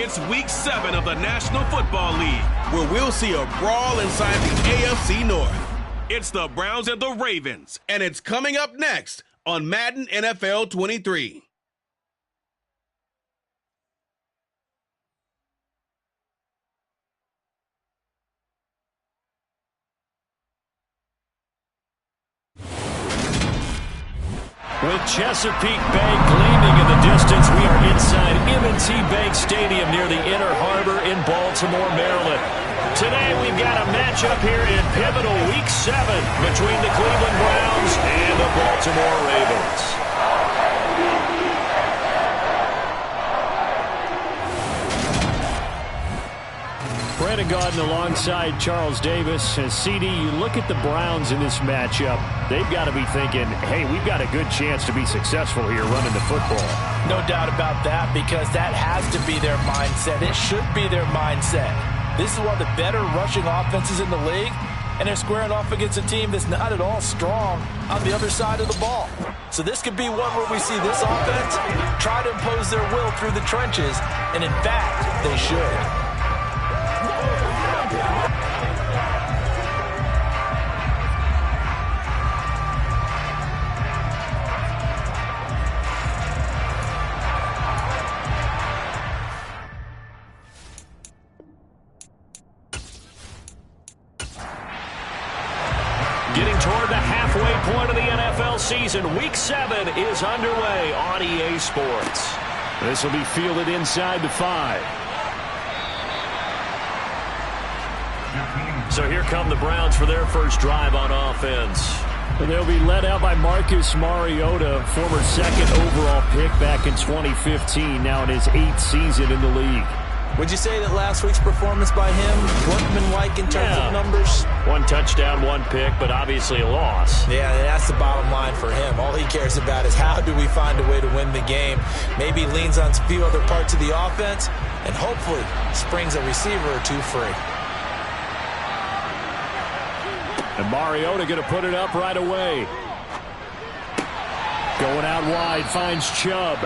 It's Week 7 of the National Football League, where we'll see a brawl inside the AFC North. It's the Browns and the Ravens, and it's coming up next on Madden NFL 23. With Chesapeake Bay gleaming in the distance, we are inside M&T Bank Stadium near the Inner Harbor in Baltimore, Maryland. Today we've got a matchup here in pivotal Week 7 between the Cleveland Browns and the Baltimore Ravens. Brandon Gaudin alongside Charles Davis. And CD, you look at the Browns in this matchup, they've got to be thinking, hey, we've got a good chance to be successful here running the football. No doubt about that, because that has to be their mindset. It should be their mindset. This is one of the better rushing offenses in the league, and they're squaring off against a team that's not at all strong on the other side of the ball. So this could be one where we see this offense try to impose their will through the trenches, and in fact, they should. Getting toward the halfway point of the NFL season, Week 7 is underway on EA Sports. This will be fielded inside the 5. So here come the Browns for their first drive on offense. And they'll be led out by Marcus Mariota, former second overall pick back in 2015, now in his 8th season in the league. Would you say that last week's performance by him, workmanlike in terms of numbers? 1 touchdown, 1 pick, but obviously a loss. Yeah, that's the bottom line for him. All he cares about is how do we find a way to win the game. Maybe leans on a few other parts of the offense, and hopefully springs a receiver or two free. And Mariota going to put it up right away. Going out wide, finds Chubb.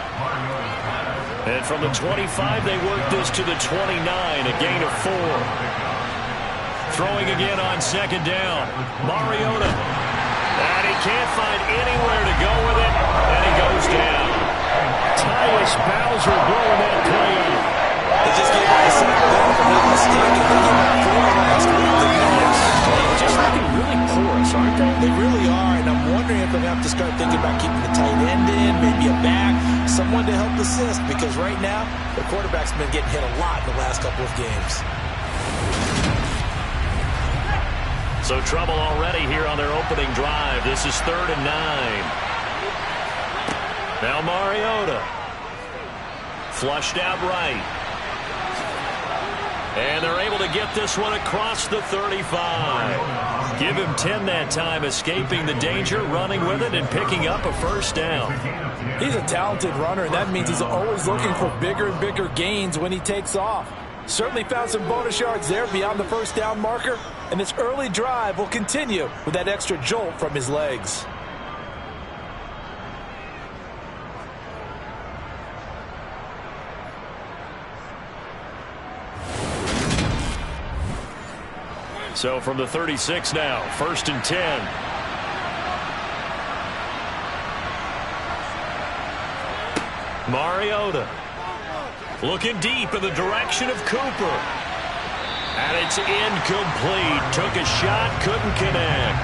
And from the 25, they work this to the 29, a gain of 4. Throwing again on second down. Mariota. And he can't find anywhere to go with it, and he goes down. Tyus Bowser blowing that play up. They just gave him a sack back, if I'm not mistaken. They gave him 4 last week. They're just looking really porous, aren't they? They really are, and I'm wondering if they're going to have to start thinking about keeping the tight end in, maybe a back, someone to help assist, because right now, the quarterback's been getting hit a lot in the last couple of games. So trouble already here on their opening drive. This is 3rd and 9. Now Mariota. Flushed out right. And they're able to get this one across the 35. Give him 10 that time, escaping the danger, running with it, and picking up a first down. He's a talented runner, and that means he's always looking for bigger and bigger gains when he takes off. Certainly found some bonus yards there beyond the first down marker, and this early drive will continue with that extra jolt from his legs. So from the 36 now, 1st and 10. Mariota looking deep in the direction of Cooper. And it's incomplete. Took a shot, couldn't connect.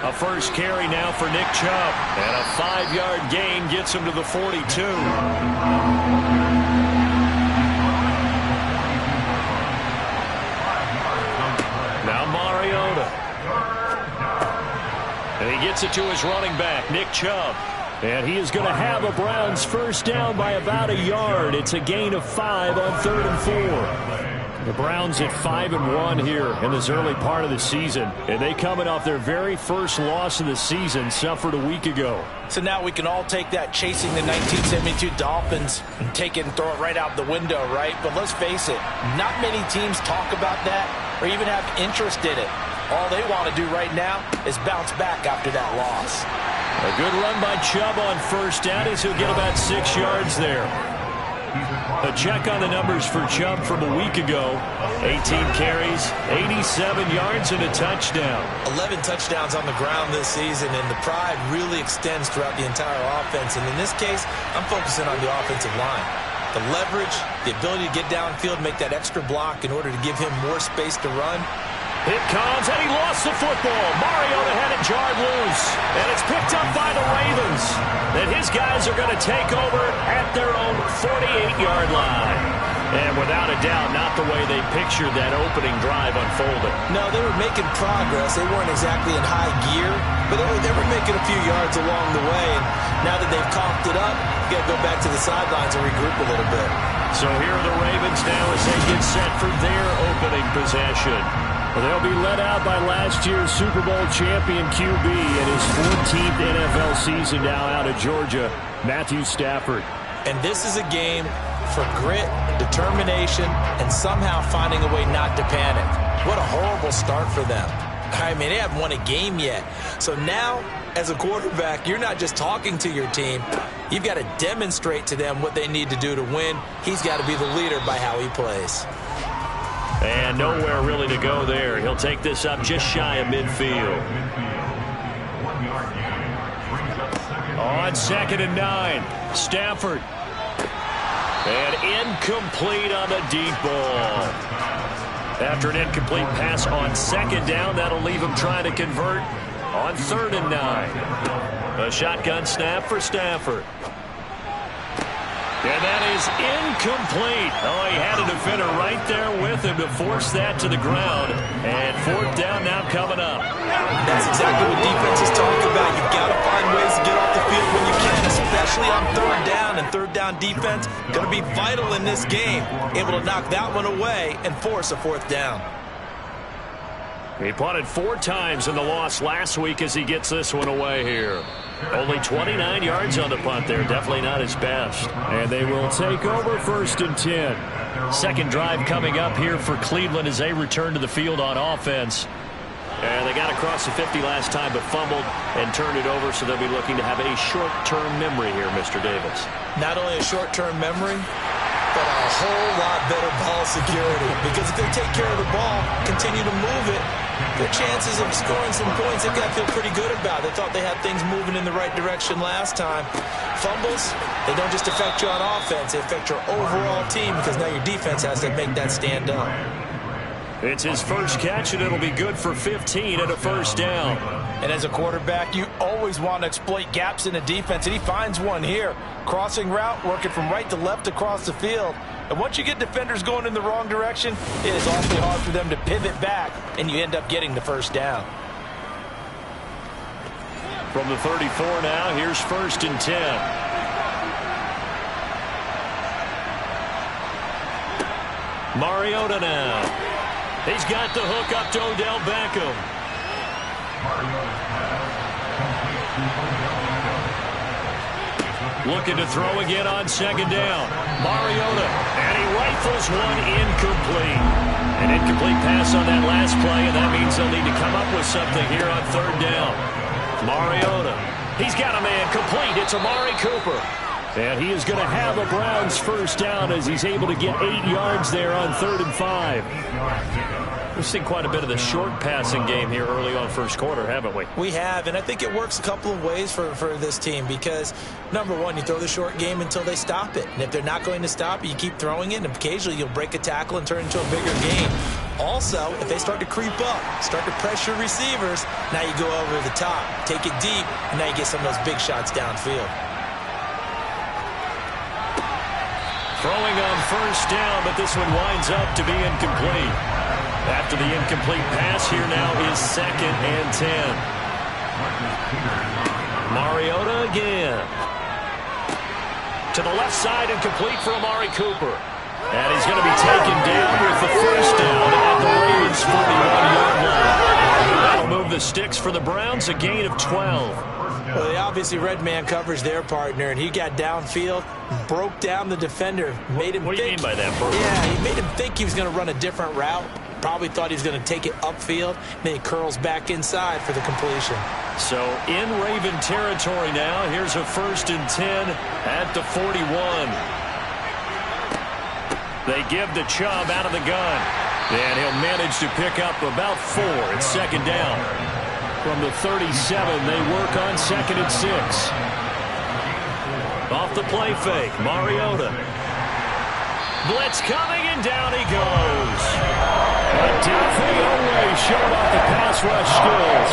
A first carry now for Nick Chubb. And a 5-yard gain gets him to the 42. Now Mariota. And he gets it to his running back, Nick Chubb. And he is going to have a Browns first down by about a yard. It's a gain of 5 on 3rd and 4. The Browns at 5-1 here in this early part of the season. And they coming off their very first loss of the season, suffered a week ago. So now we can all take that chasing the 1972 Dolphins and take it and throw it right out the window, right? But let's face it, not many teams talk about that or even have interest in it. All they want to do right now is bounce back after that loss. A good run by Chubb on first down as he'll get about 6 yards there. A check on the numbers for Chubb from a week ago. 18 carries, 87 yards, and a touchdown. 11 touchdowns on the ground this season, and the pride really extends throughout the entire offense. And in this case, I'm focusing on the offensive line. The leverage, the ability to get downfield, make that extra block in order to give him more space to run. It comes, and he lost the football. Mariota had it jarred loose, and it's picked up by the Ravens. And his guys are going to take over at their own 48-yard line. And without a doubt, not the way they pictured that opening drive unfolding. No, they were making progress. They weren't exactly in high gear, but they were making a few yards along the way. And now that they've coughed it up, you got to go back to the sidelines and regroup a little bit. So here are the Ravens now as they get set for their opening possession. Well, they'll be led out by last year's Super Bowl champion QB in his 14th NFL season now out of Georgia, Matthew Stafford. And this is a game for grit, determination, and somehow finding a way not to panic. What a horrible start for them. I mean, they haven't won a game yet. So now, as a quarterback, you're not just talking to your team. You've got to demonstrate to them what they need to do to win. He's got to be the leader by how he plays. And nowhere really to go there. He'll take this up just shy of midfield. On 2nd and 9, Stafford. And incomplete on the deep ball. After an incomplete pass on 2nd down, that'll leave him trying to convert on 3rd and 9. A shotgun snap for Stafford. And that is incomplete. Oh, he had a defender right there with him to force that to the ground. And 4th down now coming up. That's exactly what defenses talk about. You've got to find ways to get off the field when you can, especially on 3rd down. And 3rd down defense going to be vital in this game. Able to knock that one away and force a 4th down. He punted 4 times in the loss last week as he gets this one away here. Only 29 yards on the punt there. Definitely not his best. And they will take over 1st and 10. Second drive coming up here for Cleveland as they return to the field on offense. And they got across the 50 last time but fumbled and turned it over, so they'll be looking to have a short-term memory here, Mr. Davis. Not only a short-term memory, but a whole lot better ball security. Because if they take care of the ball, continue to move it, their chances of scoring some points, they've got to feel pretty good about. They thought they had things moving in the right direction last time. Fumbles, they don't just affect you on offense, they affect your overall team because now your defense has to make that stand up. It's his first catch, and it'll be good for 15 and a 1st down. And as a quarterback, you always want to exploit gaps in the defense, and he finds one here. Crossing route, working from right to left across the field. And once you get defenders going in the wrong direction, it is awfully hard for them to pivot back, and you end up getting the 1st down. From the 34 now, here's 1st and 10. Mariota now. He's got the hook up to Odell Beckham. Looking to throw again on 2nd down. Mariota, and he rifles one incomplete. An incomplete pass on that last play, and that means they'll need to come up with something here on 3rd down. Mariota, he's got a man complete. It's Amari Cooper. And he is going to have a Browns 1st down as he's able to get 8 yards there on 3rd and 5. We've seen quite a bit of the short passing game here early on 1st quarter, haven't we? We have, and I think it works a couple of ways for this team because, number one, you throw the short game until they stop it. And if they're not going to stop it, you keep throwing it, and occasionally you'll break a tackle and turn it into a bigger game. Also, if they start to creep up, start to pressure receivers, now you go over the top, take it deep, and now you get some of those big shots downfield. Throwing on 1st down, but this one winds up to be incomplete. After the incomplete pass, here now is 2nd and 10. Mariota again. To the left side and complete for Amari Cooper. And he's going to be taken down with the 1st down at the Ravens' 41-yard line. That'll move the sticks for the Browns, a gain of 12. Well, they obviously red man coverage their partner, and he got downfield, broke down the defender, made him What do you mean by that, Bert? Yeah, he made him think he was going to run a different route. Probably thought he was going to take it upfield, then he curls back inside for the completion. So in Raven territory now. Here's a 1st and 10 at the 41. They give to Chubb out of the gun. And he'll manage to pick up about 4. It's 2nd down. From the 37, they work on 2nd and 6. Off the play fake, Mariota. Blitz coming, and down he goes. But Dafe showed off the pass rush skills.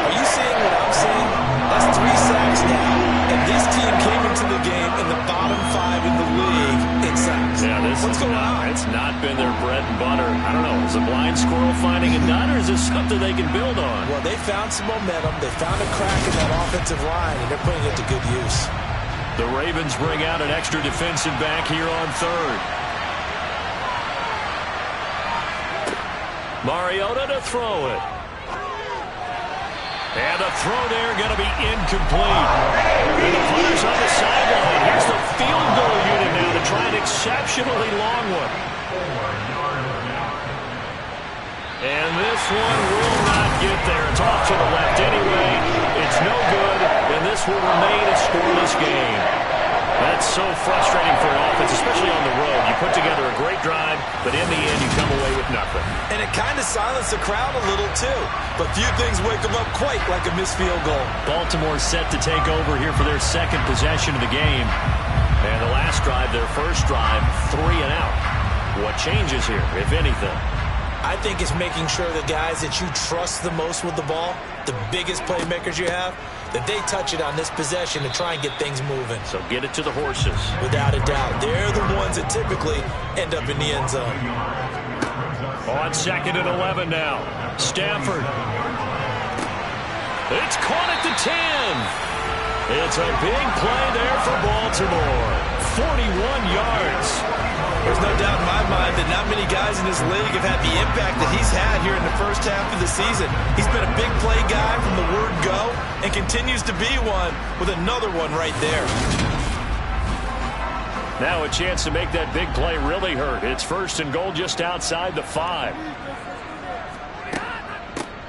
Are you seeing what I'm seeing? That's 3 sacks now. And this team came into the game in the bottom 5 in the league in sacks. Yeah, what's going on? It's not been their bread and butter. I don't know. Is a blind squirrel finding a nut, or is this something they can build on? Well, they found some momentum. They found a crack in that offensive line, and they're putting it to good use. The Ravens bring out an extra defensive back here on 3rd. Mariota to throw it. And the throw there going to be incomplete. And the punter's on the sideline. Here's the field goal unit now to try an exceptionally long one. And this one will not get there. It's off to the left anyway. It's no good, and this will remain a scoreless game. That's so frustrating for an offense, especially on the road. You put together a great drive, but in the end, you come away with nothing. And it kind of silenced the crowd a little, too. But few things wake them up quite like a missed field goal. Baltimore set to take over here for their 2nd possession of the game. And the last drive, their first drive, 3 and out. What changes here, if anything? I think it's making sure the guys that you trust the most with the ball, the biggest playmakers you have, that they touch it on this possession to try and get things moving. So get it to the horses. Without a doubt. They're the ones that typically end up in the end zone. On 2nd and 11 now. Stafford. It's caught at the 10. It's a big play there for Baltimore. 41 yards. There's no doubt in my mind that not many guys in this league have had the impact that he's had here in the first half of the season. He's been a big play guy from the word go and continues to be one with another one right there. Now a chance to make that big play really hurt. It's 1st and goal just outside the 5.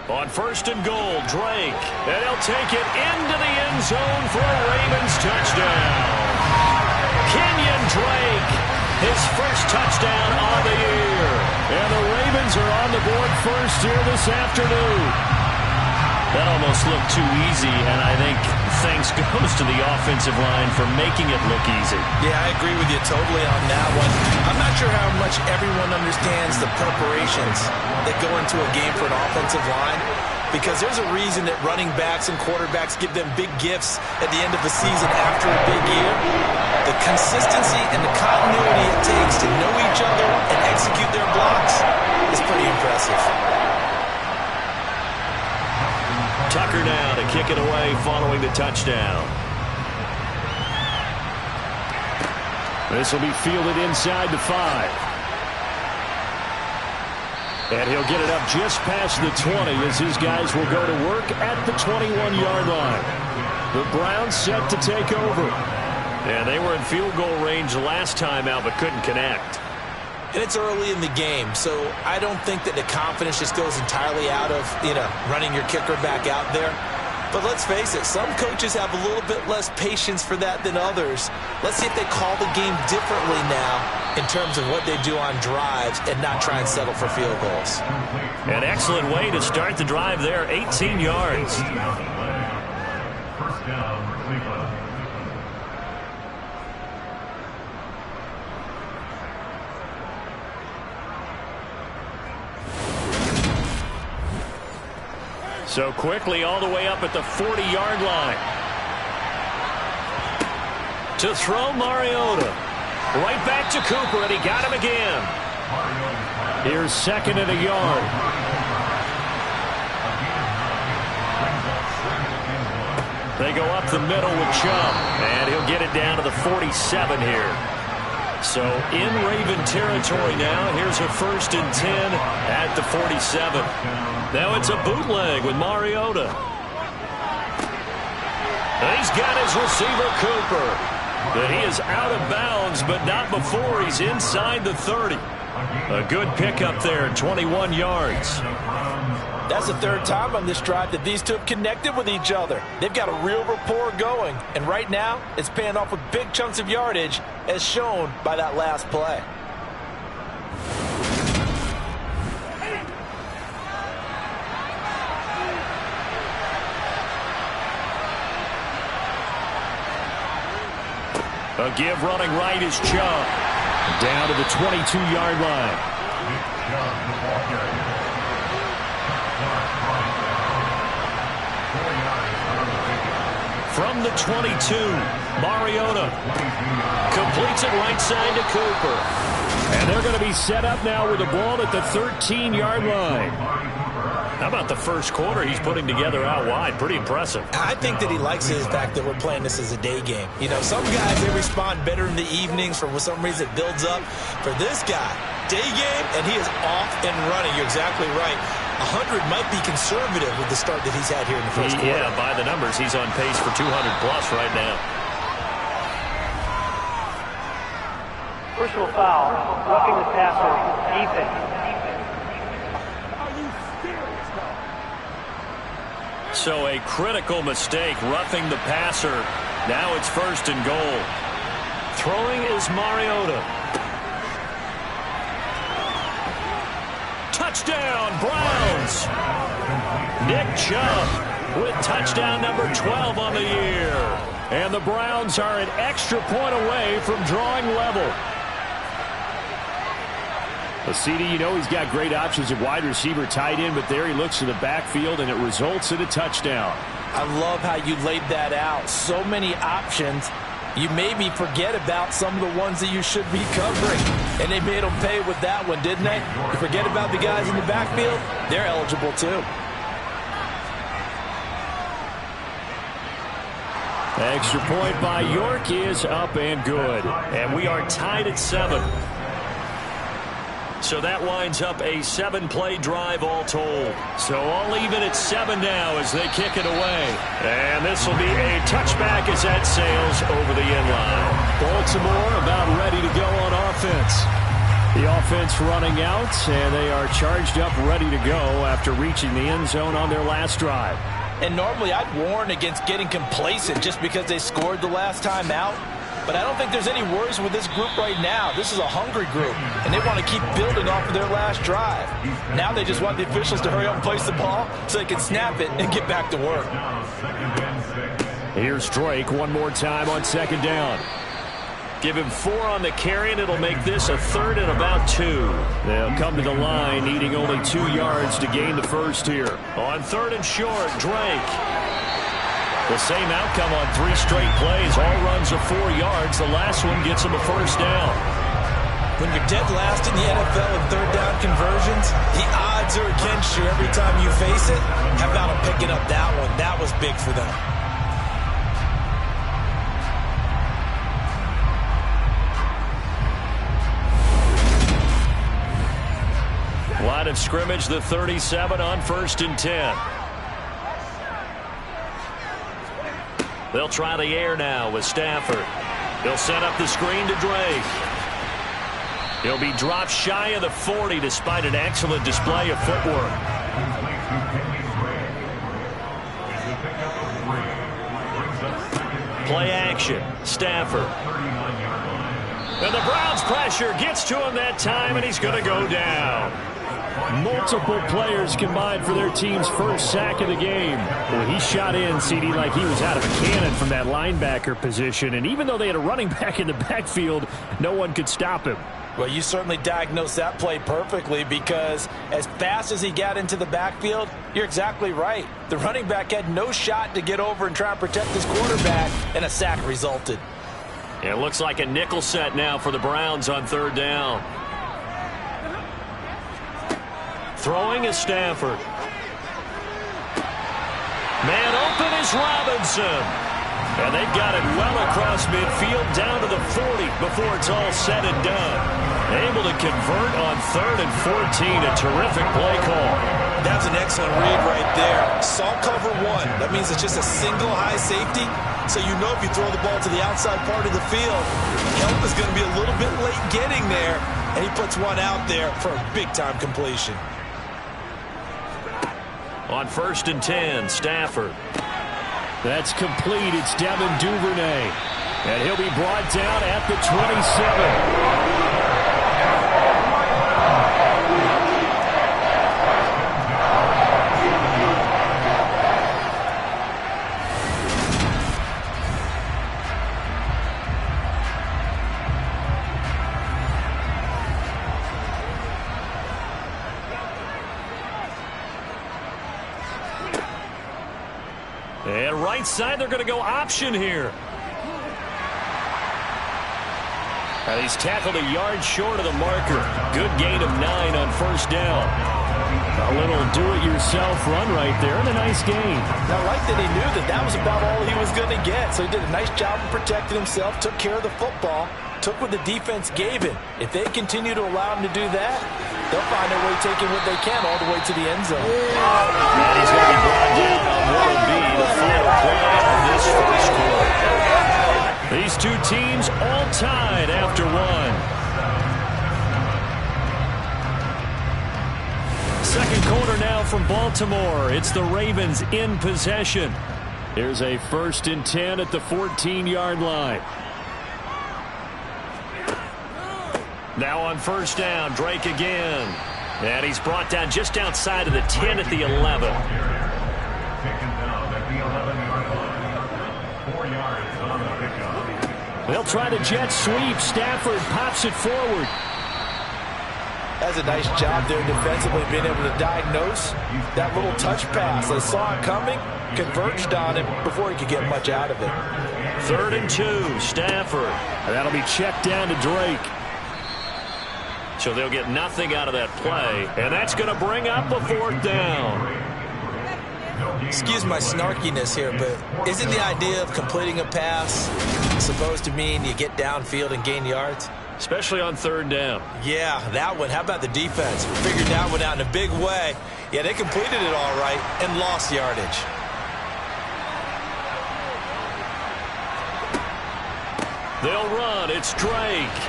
On 1st and goal, Drake. And he'll take it into the end zone for a Ravens touchdown. Kenyon Drake. His first touchdown on the year. And the Ravens are on the board first here this afternoon. That almost looked too easy, and I think thanks goes to the offensive line for making it look easy. Yeah, I agree with you totally on that one. I'm not sure how much everyone understands the preparations that go into a game for an offensive line, because there's a reason that running backs and quarterbacks give them big gifts at the end of the season after a big year. The consistency and the continuity it takes to know each other and execute their blocks is pretty impressive. Tucker now to kick it away following the touchdown. This will be fielded inside the 5. And he'll get it up just past the 20 as his guys will go to work at the 21-yard line. The Browns set to take over. And they were in field goal range last time out but couldn't connect. And it's early in the game, so I don't think that the confidence just goes entirely out of, running your kicker back out there. But let's face it, some coaches have a little bit less patience for that than others. Let's see if they call the game differently now in terms of what they do on drives and not try and settle for field goals. An excellent way to start the drive there, 18 yards. So quickly all the way up at the 40-yard line. To throw Mariota. Right back to Cooper, and he got him again. Here's 2nd and a yard. They go up the middle with Chubb, and he'll get it down to the 47 here. So in Raven territory now, here's a 1st and 10 at the 47. Now it's a bootleg with Mariota. And he's got his receiver, Cooper. But he is out of bounds, but not before he's inside the 30. A good pickup there, 21 yards. That's the third time on this drive that these two have connected with each other. They've got a real rapport going, and right now it's paying off with big chunks of yardage, as shown by that last play. A give running right is Chubb. Down to the 22-yard line. From the 22, Mariota completes it right side to Cooper. And they're going to be set up now with the ball at the 13-yard line. How about the first quarter he's putting together out wide? Pretty impressive. I think that he likes the fact that we're playing this as a day game. You know, some guys, they respond better in the evenings. For some reason, it builds up. For this guy, day game, and he is off and running. You're exactly right. 100 might be conservative with the start that he's had here in the first quarter. Yeah, by the numbers, he's on pace for 200-plus right now. Personal foul, roughing the passer, defense. So a critical mistake, roughing the passer. Now it's first and goal. Throwing is Mariota. Touchdown, Browns. Nick Chubb with touchdown number 12 on the year. And the Browns are an extra point away from drawing level. Well, CD, you know he's got great options at wide receiver, tight end, but there he looks to the backfield, and it results in a touchdown. I love how you laid that out. So many options. You maybe forget about some of the ones that you should be covering. And they made them pay with that one, didn't they? You forget about the guys in the backfield, they're eligible too. Extra point by York is up and good. And we are tied at 7. So that winds up a 7-play drive all told. So all even at 7 now as they kick it away. And this will be a touchback as that sails over the end line. Baltimore about ready to go on offense. The offense running out, and they are charged up ready to go after reaching the end zone on their last drive. And normally I'd warn against getting complacent just because they scored the last time out. But I don't think there's any worries with this group right now. This is a hungry group, and they want to keep building off of their last drive. Now they just want the officials to hurry up and place the ball so they can snap it and get back to work. Here's Drake one more time on second down. Give him 4 on the carry, and it'll make this a 3rd and about 2. They'll come to the line, needing only 2 yards to gain the first here. On 3rd and short, Drake. The same outcome on 3 straight plays. All runs are 4 yards. The last one gets him a first down. When you're dead last in the NFL in third down conversions, the odds are against you every time you face it. How about him picking up that one? That was big for them. Line of scrimmage, the 37 on 1st and 10. They'll try the air now with Stafford. They'll set up the screen to Drake. He'll be dropped shy of the 40 despite an excellent display of footwork. Play action. Stafford. And the Browns pressure gets to him that time, and he's going to go down. Multiple players combined for their team's first sack of the game. Well, he shot in, CD, like he was out of a cannon from that linebacker position. And even though they had a running back in the backfield, no one could stop him. Well, you certainly diagnosed that play perfectly because as fast as he got into the backfield, you're exactly right. The running back had no shot to get over and try and protect his quarterback, and a sack resulted. It looks like a nickel set now for the Browns on 3rd down. Throwing is Stafford. Man open is Robinson. And they've got it well across midfield down to the 40 before it's all said and done. Able to convert on 3rd and 14. A terrific play call. That's an excellent read right there. Saw cover 1. That means it's just a single high safety. So you know if you throw the ball to the outside part of the field, help is going to be a little bit late getting there. and he puts one out there for a big-time completion. On 1st and 10, Stafford. That's complete. It's Devin Duvernay. And he'll be brought down at the 27. And right side, they're going to go option here. And he's tackled a yard short of the marker. Good gain of 9 on 1st down. A little do-it-yourself run right there, and a nice gain. Now, I like that he knew that that was about all he was going to get. So he did a nice job of protecting himself, took care of the football, took what the defense gave him. If they continue to allow him to do that, they'll find a way taking what they can all the way to the end zone. And he's going to be brought down on what will be the final play of this first quarter. These two teams all tied after one. Second quarter now from Baltimore. It's the Ravens in possession. Here's a 1st and 10 at the 14-yard line. Now on 1st down, Drake again. And he's brought down just outside of the 10 at the 11. They'll try the jet sweep. Stafford pops it forward. That's a nice job there defensively, being able to diagnose that little touch pass. They saw it coming, converged on it before he could get much out of it. 3rd and 2, Stafford. And that'll be checked down to Drake. So they'll get nothing out of that play, and that's going to bring up a 4th down. Excuse my snarkiness here, but isn't the idea of completing a pass supposed to mean you get downfield and gain yards? Especially on 3rd down. Yeah, that one. How about the defense? Figured that one out in a big way. Yeah, they completed it all right and lost yardage. They'll run. It's Drake.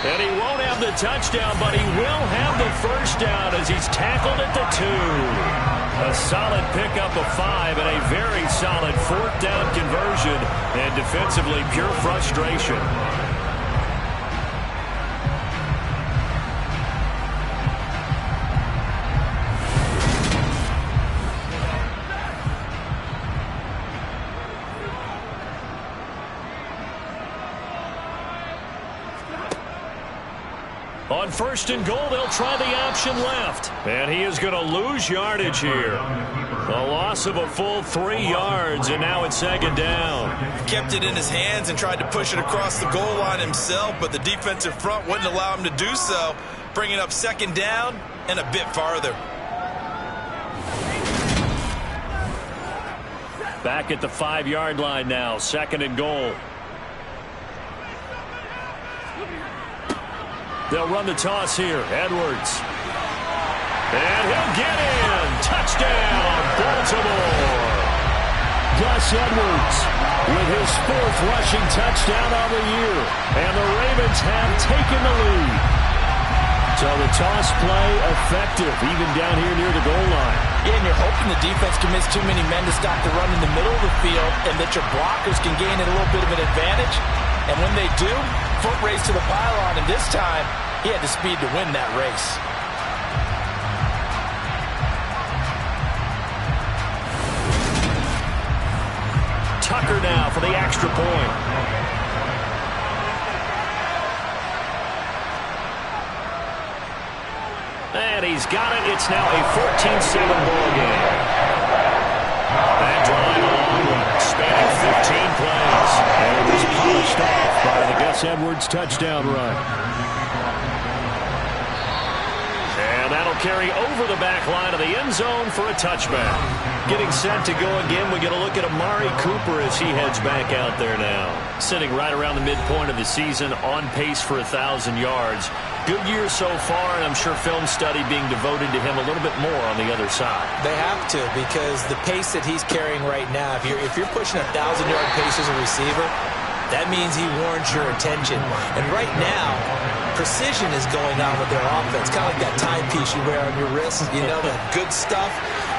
And he won't have the touchdown, but he will have the 1st down as he's tackled at the 2. A solid pickup of 5 and a very solid 4th down conversion. And defensively, pure frustration. On 1st and goal, they'll try the option left. And he is going to lose yardage here. A loss of a full 3 yards, and now it's 2nd down. He kept it in his hands and tried to push it across the goal line himself, but the defensive front wouldn't allow him to do so, bringing up 2nd down and a bit farther. Back at the 5-yard line now, 2nd and goal. They'll run the toss here. Edwards. And he'll get in. Touchdown, Baltimore. Gus Edwards with his 4th rushing touchdown of the year. And the Ravens have taken the lead. So the toss play effective, even down here near the goal line. Yeah, and you're hoping the defense commits too many men to stop the run in the middle of the field and that your blockers can gain a little bit of an advantage. And when they do, foot race to the pylon, and this time he had the speed to win that race. Tucker now for the extra point. And he's got it. It's now a 14-7 ball game. That drive along, spanning 15 plays. And it was polished off by the Gus Edwards touchdown run. And that'll carry over the back line of the end zone for a touchback. Getting set to go again, we get a look at Amari Cooper as he heads back out there now. Sitting right around the midpoint of the season, on pace for 1,000 yards. Good year so far, and I'm sure film study being devoted to him a little bit more on the other side. They have to, because the pace that he's carrying right now, if you're pushing 1,000-yard pace as a receiver, that means he warrants your attention. And right now, precision is going on with their offense. Kind of like that timepiece you wear on your wrist. You know, that good stuff.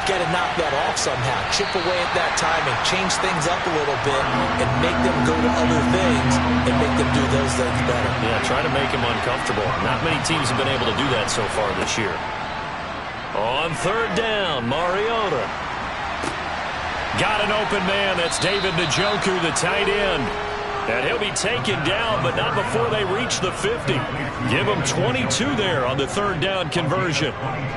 Got to knock that off somehow. Chip away at that timing. Change things up a little bit and make them go to other things and make them do those things better. Yeah, try to make them uncomfortable. Not many teams have been able to do that so far this year. On third down, Mariota. Got an open man. That's David Njoku, the tight end. And he'll be taken down, but not before they reach the 50. Give him 22 there on the third down conversion.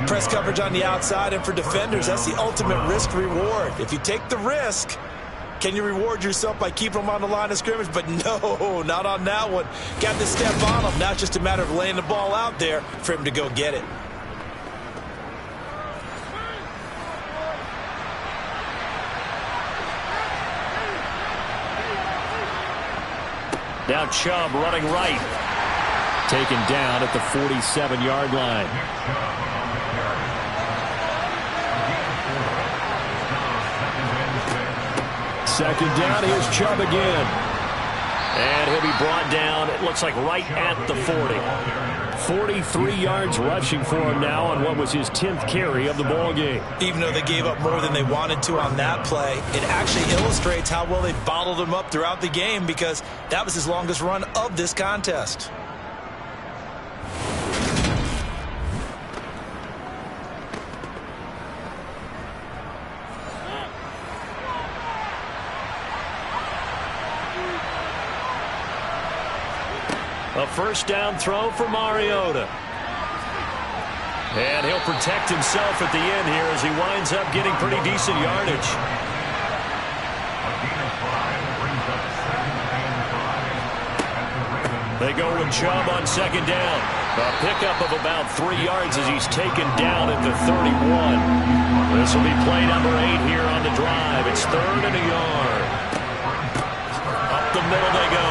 Press coverage on the outside, and for defenders, that's the ultimate risk-reward. If you take the risk, can you reward yourself by keeping them on the line of scrimmage? But no, not on that one. Got to step on him. Now it's just a matter of laying the ball out there for him to go get it. Now Chubb running right. Taken down at the 47-yard line. Second down, here's Chubb again. And he'll be brought down, it looks like right at the 40. 43 yards rushing for him now on what was his 10th carry of the ball game. Even though they gave up more than they wanted to on that play, it actually illustrates how well they bottled him up throughout the game, because that was his longest run of this contest. A first down throw for Mariota. And he'll protect himself at the end here as he winds up getting pretty decent yardage. They go with Chubb on second down. A pickup of about 3 yards as he's taken down at the 31. This will be play number 8 here on the drive. It's third and a yard. Up the middle they go.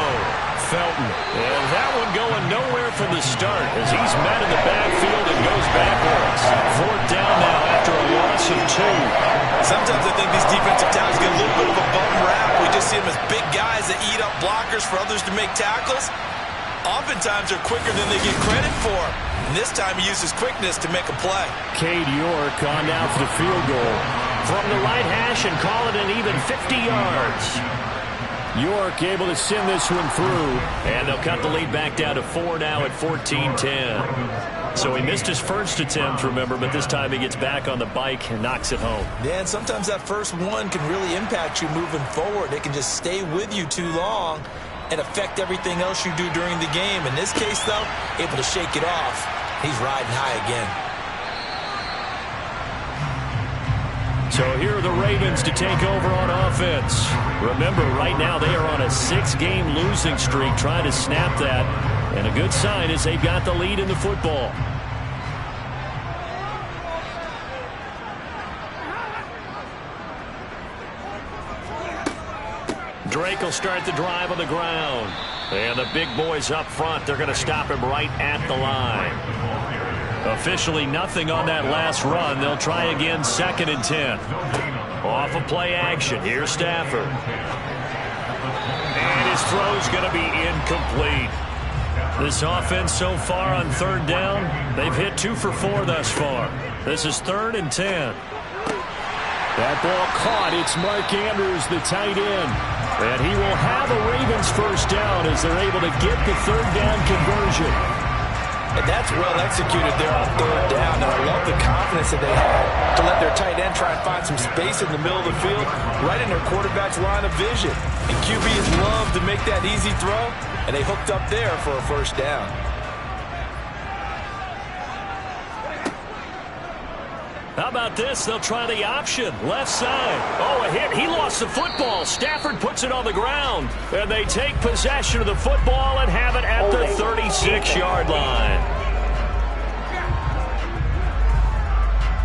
Felton. And that one going nowhere from the start as he's met in the backfield and goes backwards. Fourth down now after a loss of 2. Sometimes I think these defensive tackles get a little bit of a bum rap. We just see them as big guys that eat up blockers for others to make tackles. Oftentimes they're quicker than they get credit for. And this time he uses quickness to make a play. Cade York on down for the field goal from the right hash and call it an even 50 yards. York able to send this one through, and they'll cut the lead back down to 4 now at 14-10. So he missed his first attempt, remember, but this time he gets back on the bike and knocks it home. Yeah, and sometimes that first one can really impact you moving forward. It can just stay with you too long and affect everything else you do during the game. In this case, though, able to shake it off. He's riding high again. So here are the Ravens to take over on offense. Remember, right now they are on a 6-game losing streak, trying to snap that. And a good sign is they've got the lead in the football. Drake will start the drive on the ground. And the big boys up front, they're going to stop him right at the line. Officially nothing on that last run. They'll try again, 2nd and 10. Off of play action. Here's Stafford. And his throw's going to be incomplete. This offense so far on third down, they've hit 2 for 4 thus far. This is 3rd and 10. That ball caught. It's Mark Andrews, the tight end. And he will have a Ravens first down as they're able to get the third down conversion. And that's well executed there on third down. And I love the confidence that they had to let their tight end try and find some space in the middle of the field, right in their quarterback's line of vision. And QBs love to make that easy throw, and they hooked up there for a first down. How about this? They'll try the option. Left side. Oh, a hit. He lost the football. Stafford puts it on the ground. And they take possession of the football and have it at the 36-yard line.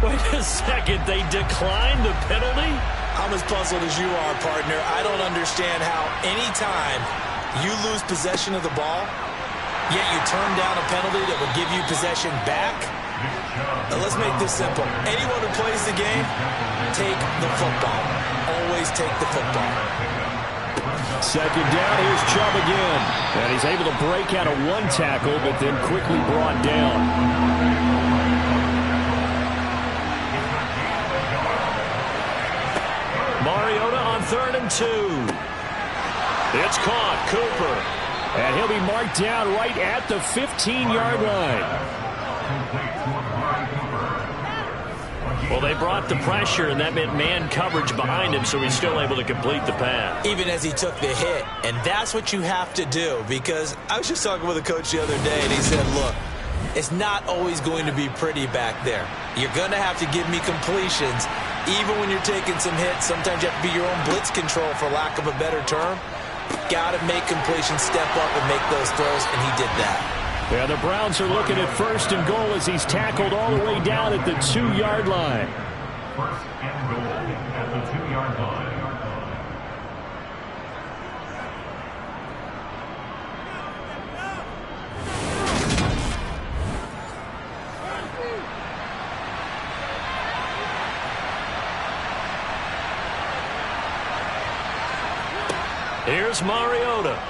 Wait a second. They declined the penalty? I'm as puzzled as you are, partner. I don't understand how any time you lose possession of the ball, yet you turn down a penalty that would give you possession back. Now let's make this simple. Anyone who plays the game, take the football. Always take the football. Second down, here's Chubb again. And he's able to break out of one tackle, but then quickly brought down. Mariota on 3rd and 2. It's caught, Cooper. And he'll be marked down right at the 15-yard line. Well, they brought the pressure, and that meant man coverage behind him, so he's still able to complete the pass. Even as he took the hit, and that's what you have to do, because I was just talking with a coach the other day, and he said, look, it's not always going to be pretty back there. You're going to have to give me completions. Even when you're taking some hits, sometimes you have to be your own blitz control, for lack of a better term. Got to make completions, step up, and make those throws, and he did that. Yeah, the Browns are looking at 1st and goal as he's tackled all the way down at the 2-yard line. 1st and goal at the 2-yard line. Here's Mariota.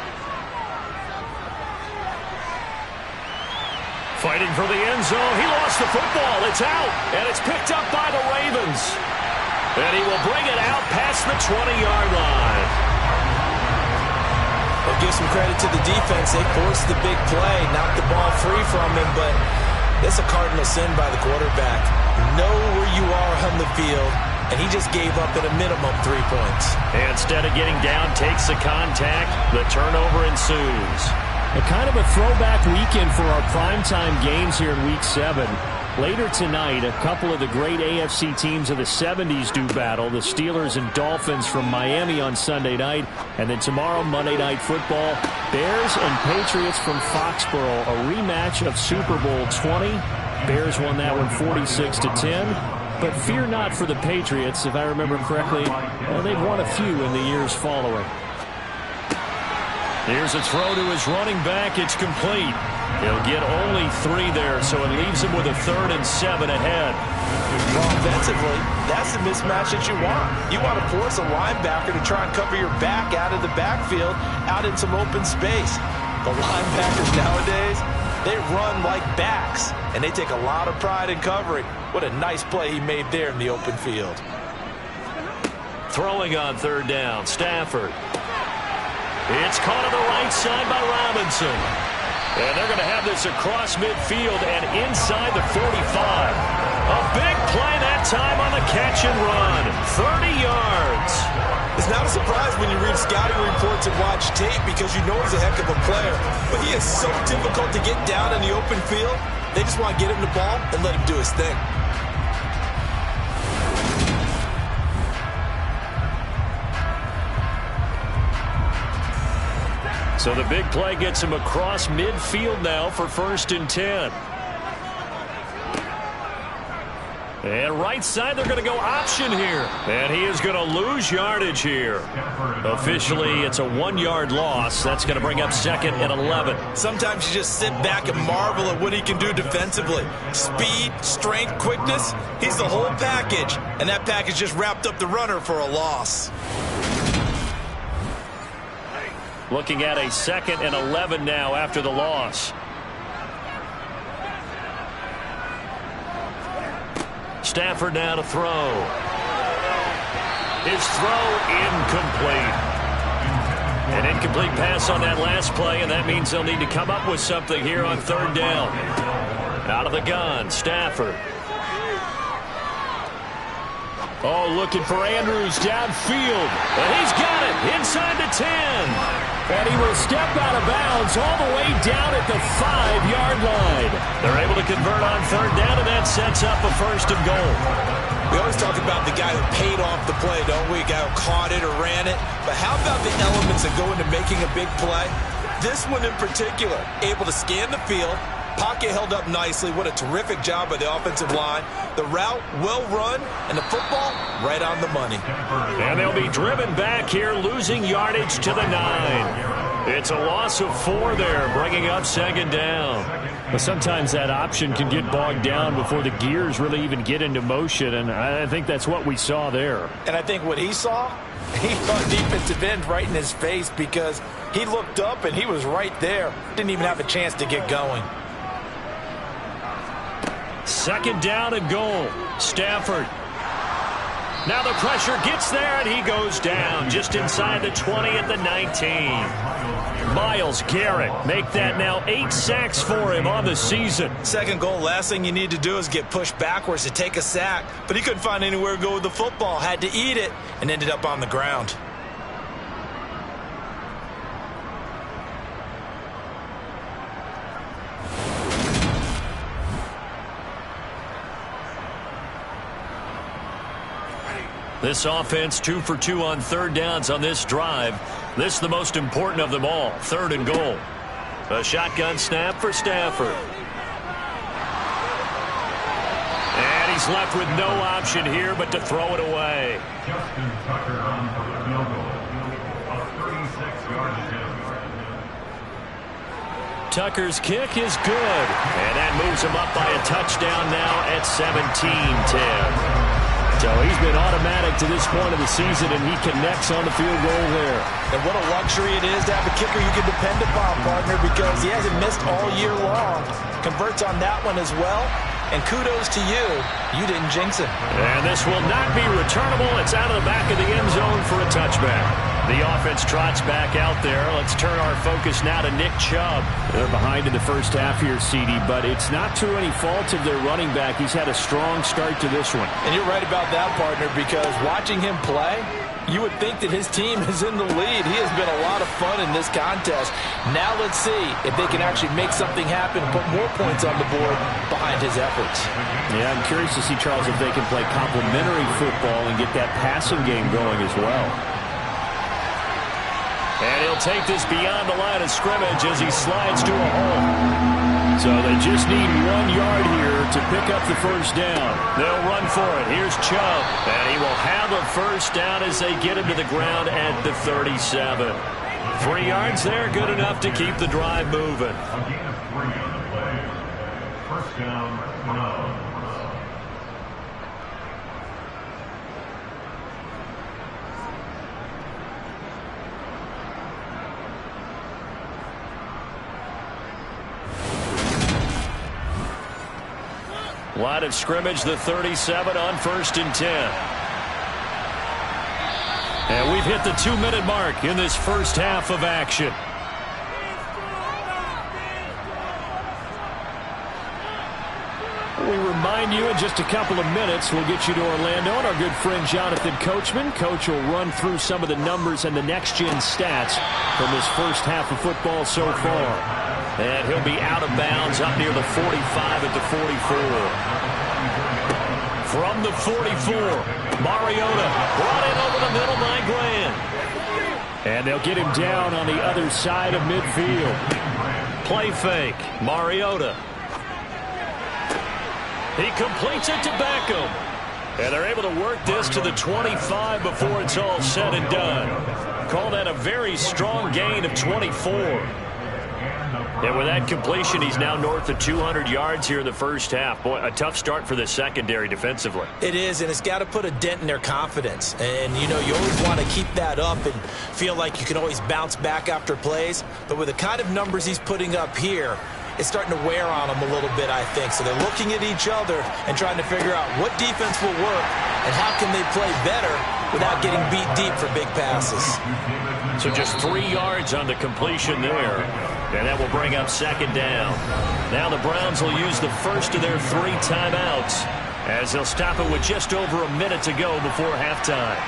Fighting for the end zone. He lost the football. It's out. And it's picked up by the Ravens. And he will bring it out past the 20-yard line. Well, give some credit to the defense. They forced the big play, knocked the ball free from him, but it's a cardinal sin by the quarterback. Know where you are on the field, and he just gave up at a minimum 3 points. And instead of getting down, takes the contact. The turnover ensues. A kind of a throwback weekend for our primetime games here in Week 7. Later tonight, a couple of the great AFC teams of the 70s do battle. The Steelers and Dolphins from Miami on Sunday night. And then tomorrow, Monday Night Football, Bears and Patriots from Foxborough. A rematch of Super Bowl 20. Bears won that one 46-10. But fear not for the Patriots. If I remember correctly, they've won a few in the years following. Here's a throw to his running back. It's complete. He'll get only 3 there, so it leaves him with a 3rd and 7 ahead. Well, offensively, that's the mismatch that you want. You want to force a linebacker to try and cover your back out of the backfield, out in some open space. The linebackers nowadays, they run like backs, and they take a lot of pride in covering. What a nice play he made there in the open field. Throwing on 3rd down, Stafford. It's caught on the right side by Robinson. And they're going to have this across midfield and inside the 45. A big play that time on the catch and run. 30 yards. It's not a surprise when you read scouting reports and watch tape, because you know he's a heck of a player. But he is so difficult to get down in the open field. They just want to get him the ball and let him do his thing. So the big play gets him across midfield now for 1st and 10. And right side, they're going to go option here. And he is going to lose yardage here. Officially, it's a 1-yard loss. That's going to bring up 2nd and 11. Sometimes you just sit back and marvel at what he can do defensively. Speed, strength, quickness. He's the whole package. And that package just wrapped up the runner for a loss. Looking at a 2nd and 11 now after the loss. Stafford now to throw. His throw incomplete. An incomplete pass on that last play, and that means they'll need to come up with something here on 3rd down. Out of the gun, Stafford. Oh, looking for Andrews downfield. And he's got it inside the 10. And he will step out of bounds all the way down at the 5-yard line. They're able to convert on 3rd down, and that sets up a 1st and goal. We always talk about the guy who paid off the play, don't we? A guy who caught it or ran it. But how about the elements that go into making a big play? This one in particular, able to scan the field, pocket held up nicely. What a terrific job by the offensive line. The route well run, and the football right on the money. And they'll be driven back here, losing yardage to the 9. It's a loss of 4 there, bringing up second down. But sometimes that option can get bogged down before the gears really even get into motion, and I think that's what we saw there. And I think what he saw defensive end right in his face, because he looked up and he was right there. Didn't even have a chance to get going. Second down and goal. Stafford. Now the pressure gets there, and he goes down just inside the 20 at the 19. Myles Garrett make that now 8 sacks for him on the season. Second goal, last thing you need to do is get pushed backwards to take a sack. But he couldn't find anywhere to go with the football. Had to eat it and ended up on the ground. This offense 2 for 2 on third downs on this drive. This is the most important of them all. Third and goal. A shotgun snap for Stafford. And he's left with no option here but to throw it away. Justin Tucker on for the field goal. A 36-yard attempt. Tucker's kick is good. And that moves him up by a touchdown now at 17-10. So he's been automatic to this point of the season, and he connects on the field goal there. And what a luxury it is to have a kicker you can depend upon, partner, because he hasn't missed all year long. Converts on that one as well. And kudos to you. You didn't jinx him. And this will not be returnable. It's out of the back of the end zone for a touchback. The offense trots back out there. Let's turn our focus now to Nick Chubb. They're behind in the first half here, CD, but it's not through any fault of their running back. He's had a strong start to this one. And you're right about that, partner, because watching him play, you would think that his team is in the lead. He has been a lot of fun in this contest. Now let's see if they can actually make something happen and put more points on the board behind his efforts. Yeah, I'm curious to see, Charles, if they can play complementary football and get that passing game going as well. And he'll take this beyond the line of scrimmage as he slides to a hole. So they just need 1 yard here to pick up the first down. They'll run for it. Here's Chubb. And he will have a first down as they get him to the ground at the 37. 3 yards there, good enough to keep the drive moving. A gain of 3 on the play. First down, no. Line of scrimmage, the 37 on 1st and 10. And we've hit the 2-minute mark in this first half of action. We remind you in just a couple of minutes, we'll get you to Orlando and our good friend Jonathan Coachman. Coach will run through some of the numbers and the next-gen stats from this first half of football so far. And he'll be out of bounds up near the 45 at the 44. From the 44, Mariota brought in over the middle by Glenn. And they'll get him down on the other side of midfield. Play fake, Mariota. He completes it to Beckham. And they're able to work this to the 25 before it's all said and done. Call that a very strong gain of 24. And with that completion, he's now north of 200 yards here in the first half. Boy, a tough start for the secondary defensively. It is, and it's got to put a dent in their confidence. And, you know, you always want to keep that up and feel like you can always bounce back after plays. But with the kind of numbers he's putting up here, it's starting to wear on them a little bit, I think. So they're looking at each other and trying to figure out what defense will work and how can they play better without getting beat deep for big passes. So just 3 yards on the completion there. And that will bring up second down. Now the Browns will use the first of their 3 timeouts as they'll stop it with just over a minute to go before halftime.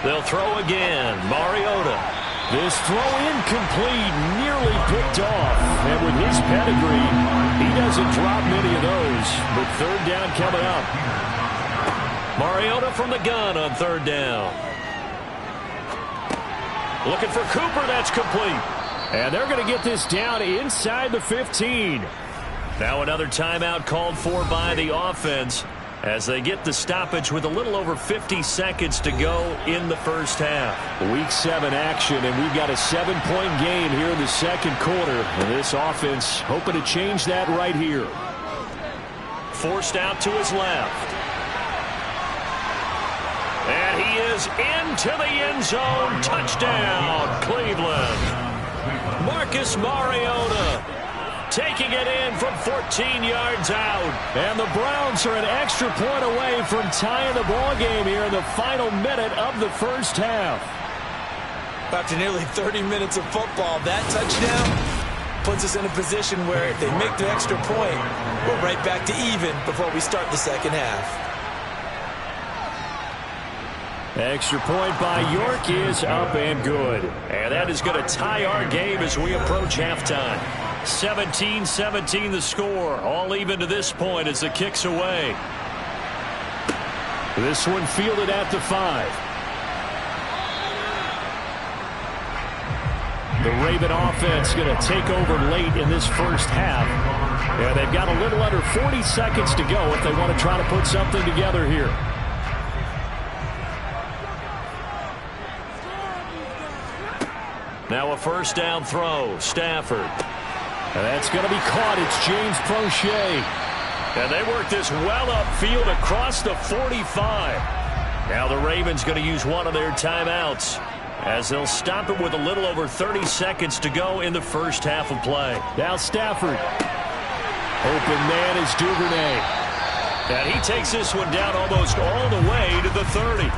They'll throw again. Mariota. This throw incomplete, nearly picked off. And with his pedigree, he doesn't drop many of those. But third down coming up. Mariota from the gun on third down. Looking for Cooper, that's complete. And they're going to get this down inside the 15. Now another timeout called for by the offense. as they get the stoppage with a little over 50 seconds to go in the first half. Week 7 action, and we've got a 7-point game here in the second quarter. And this offense hoping to change that right here. Forced out to his left. And he is into the end zone. Touchdown, Cleveland. Marcus Mariota taking it in from 14 yards out. And the Browns are an extra point away from tying the ball game here in the final minute of the first half. After nearly 30 minutes of football, that touchdown puts us in a position where if they make the extra point, we're right back to even before we start the second half. Extra point by York is up and good. And that is going to tie our game as we approach halftime. 17-17 the score. All even to this point as the kick's away. This one fielded at the 5. The Raven offense going to take over late in this first half. And they've got a little under 40 seconds to go if they want to try to put something together here. Now a first down throw. Stafford. And that's going to be caught. It's James Prochet. And they work this well upfield across the 45. Now the Ravens going to use one of their timeouts as they'll stop it with a little over 30 seconds to go in the first half of play. Now Stafford. Open man is Duvernay. And he takes this one down almost all the way to the 30.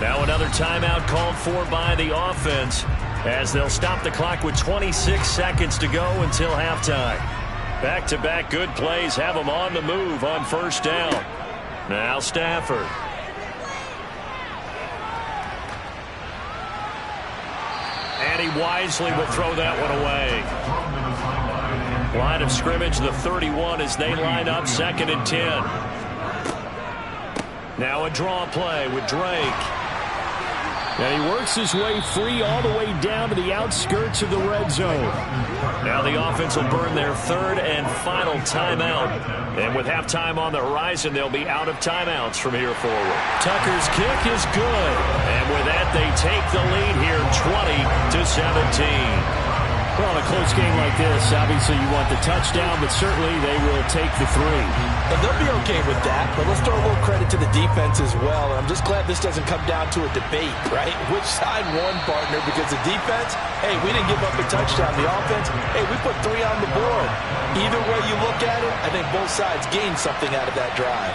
Now another timeout called for by the offense, as they'll stop the clock with 26 seconds to go until halftime. Back-to-back good plays have them on the move on first down. Now Stafford. And he wisely will throw that one away. Line of scrimmage, the 31, as they line up 2nd and 10. Now a draw play with Drake. And he works his way free all the way down to the outskirts of the red zone. Now the offense will burn their 3rd and final timeout. And with halftime on the horizon, they'll be out of timeouts from here forward. Tucker's kick is good. And with that, they take the lead here 20-17. Well, in a close game like this, obviously you want the touchdown, but certainly they will take the 3. And they'll be okay with that, but let's throw a little credit to the defense as well. And I'm just glad this doesn't come down to a debate, right? Which side won, partner? Because the defense, hey, we didn't give up a touchdown. The offense, hey, we put 3 on the board. Either way you look at it, I think both sides gained something out of that drive.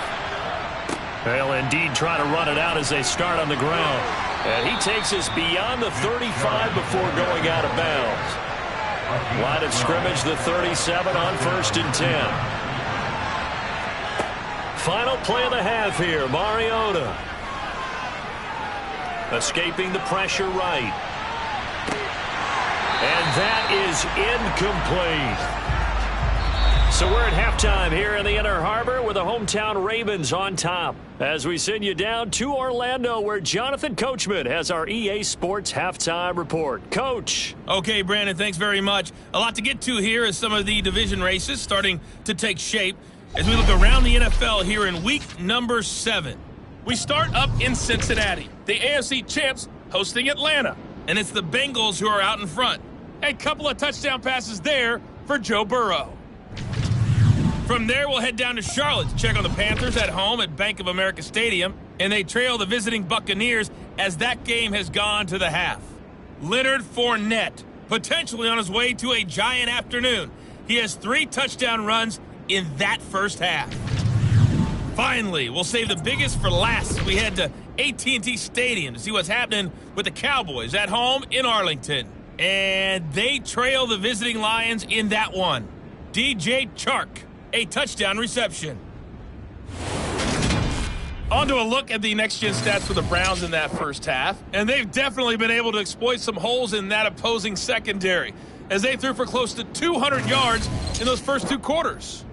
They'll indeed try to run it out as they start on the ground. And he takes us beyond the 35 before going out of bounds. Line of scrimmage, the 37 on 1st and 10. Final play of the half here, Mariota. Escaping the pressure right. And that is incomplete. So we're at halftime here in the Inner Harbor with the hometown Ravens on top, as we send you down to Orlando, where Jonathan Coachman has our EA Sports halftime report. Coach. Okay, Brandon, thanks very much. A lot to get to here as some of the division races starting to take shape as we look around the NFL here in week number 7. We start up in Cincinnati. The AFC champs hosting Atlanta, and it's the Bengals who are out in front. A couple of touchdown passes there for Joe Burrow. From there, we'll head down to Charlotte to check on the Panthers at home at Bank of America Stadium, and they trail the visiting Buccaneers as that game has gone to the half. Leonard Fournette, potentially on his way to a giant afternoon. He has 3 touchdown runs in that first half. Finally, we'll save the biggest for last as we head to AT&T Stadium to see what's happening with the Cowboys at home in Arlington. And they trail the visiting Lions in that one. DJ Chark, a touchdown reception. On to a look at the next-gen stats for the Browns in that first half. And they've definitely been able to exploit some holes in that opposing secondary, as they threw for close to 200 yards in those first 2 quarters.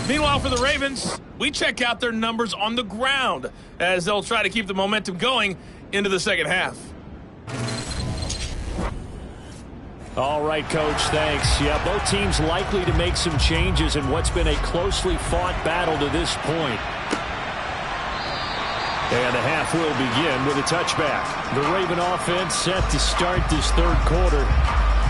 Meanwhile, for the Ravens, we check out their numbers on the ground as they'll try to keep the momentum going into the second half. All right, Coach, thanks. Yeah, both teams likely to make some changes in what's been a closely fought battle to this point. And the half will begin with a touchback. The Raven offense set to start this third quarter.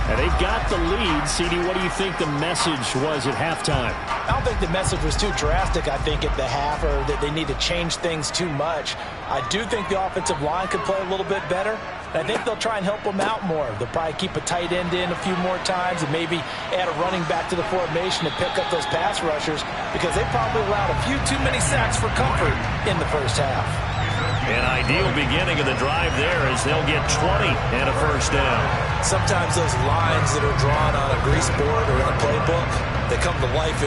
And they've got the lead. CD, what do you think the message was at halftime? I don't think the message was too drastic, I think, at the half, or that they need to change things too much. I do think the offensive line could play a little bit better. And I think they'll try and help them out more. They'll probably keep a tight end in a few more times and maybe add a running back to the formation to pick up those pass rushers, because they probably allowed a few too many sacks for comfort in the first half. An ideal beginning of the drive there is they'll get 20 and a first down. Sometimes those lines that are drawn on a grease board or in a playbook, they come to life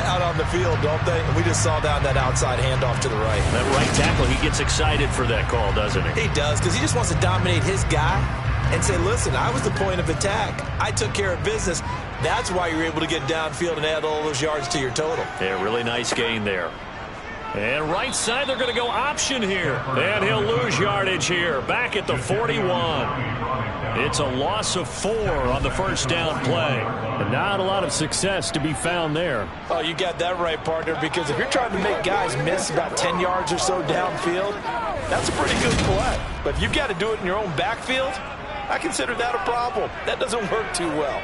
out on the field, don't they? And we just saw down that outside handoff to the right. That right tackle, he gets excited for that call, doesn't he? He does, because he just wants to dominate his guy and say, listen, I was the point of attack. I took care of business. That's why you're able to get downfield and add all those yards to your total. Yeah, really nice gain there. And right side, they're going to go option here. And he'll lose yardage here. Back at the 41. It's a loss of 4 on the first down play. And not a lot of success to be found there. Oh, you got that right, partner, because if you're trying to make guys miss about 10 yards or so downfield, that's a pretty good play. But if you've got to do it in your own backfield, I consider that a problem. That doesn't work too well.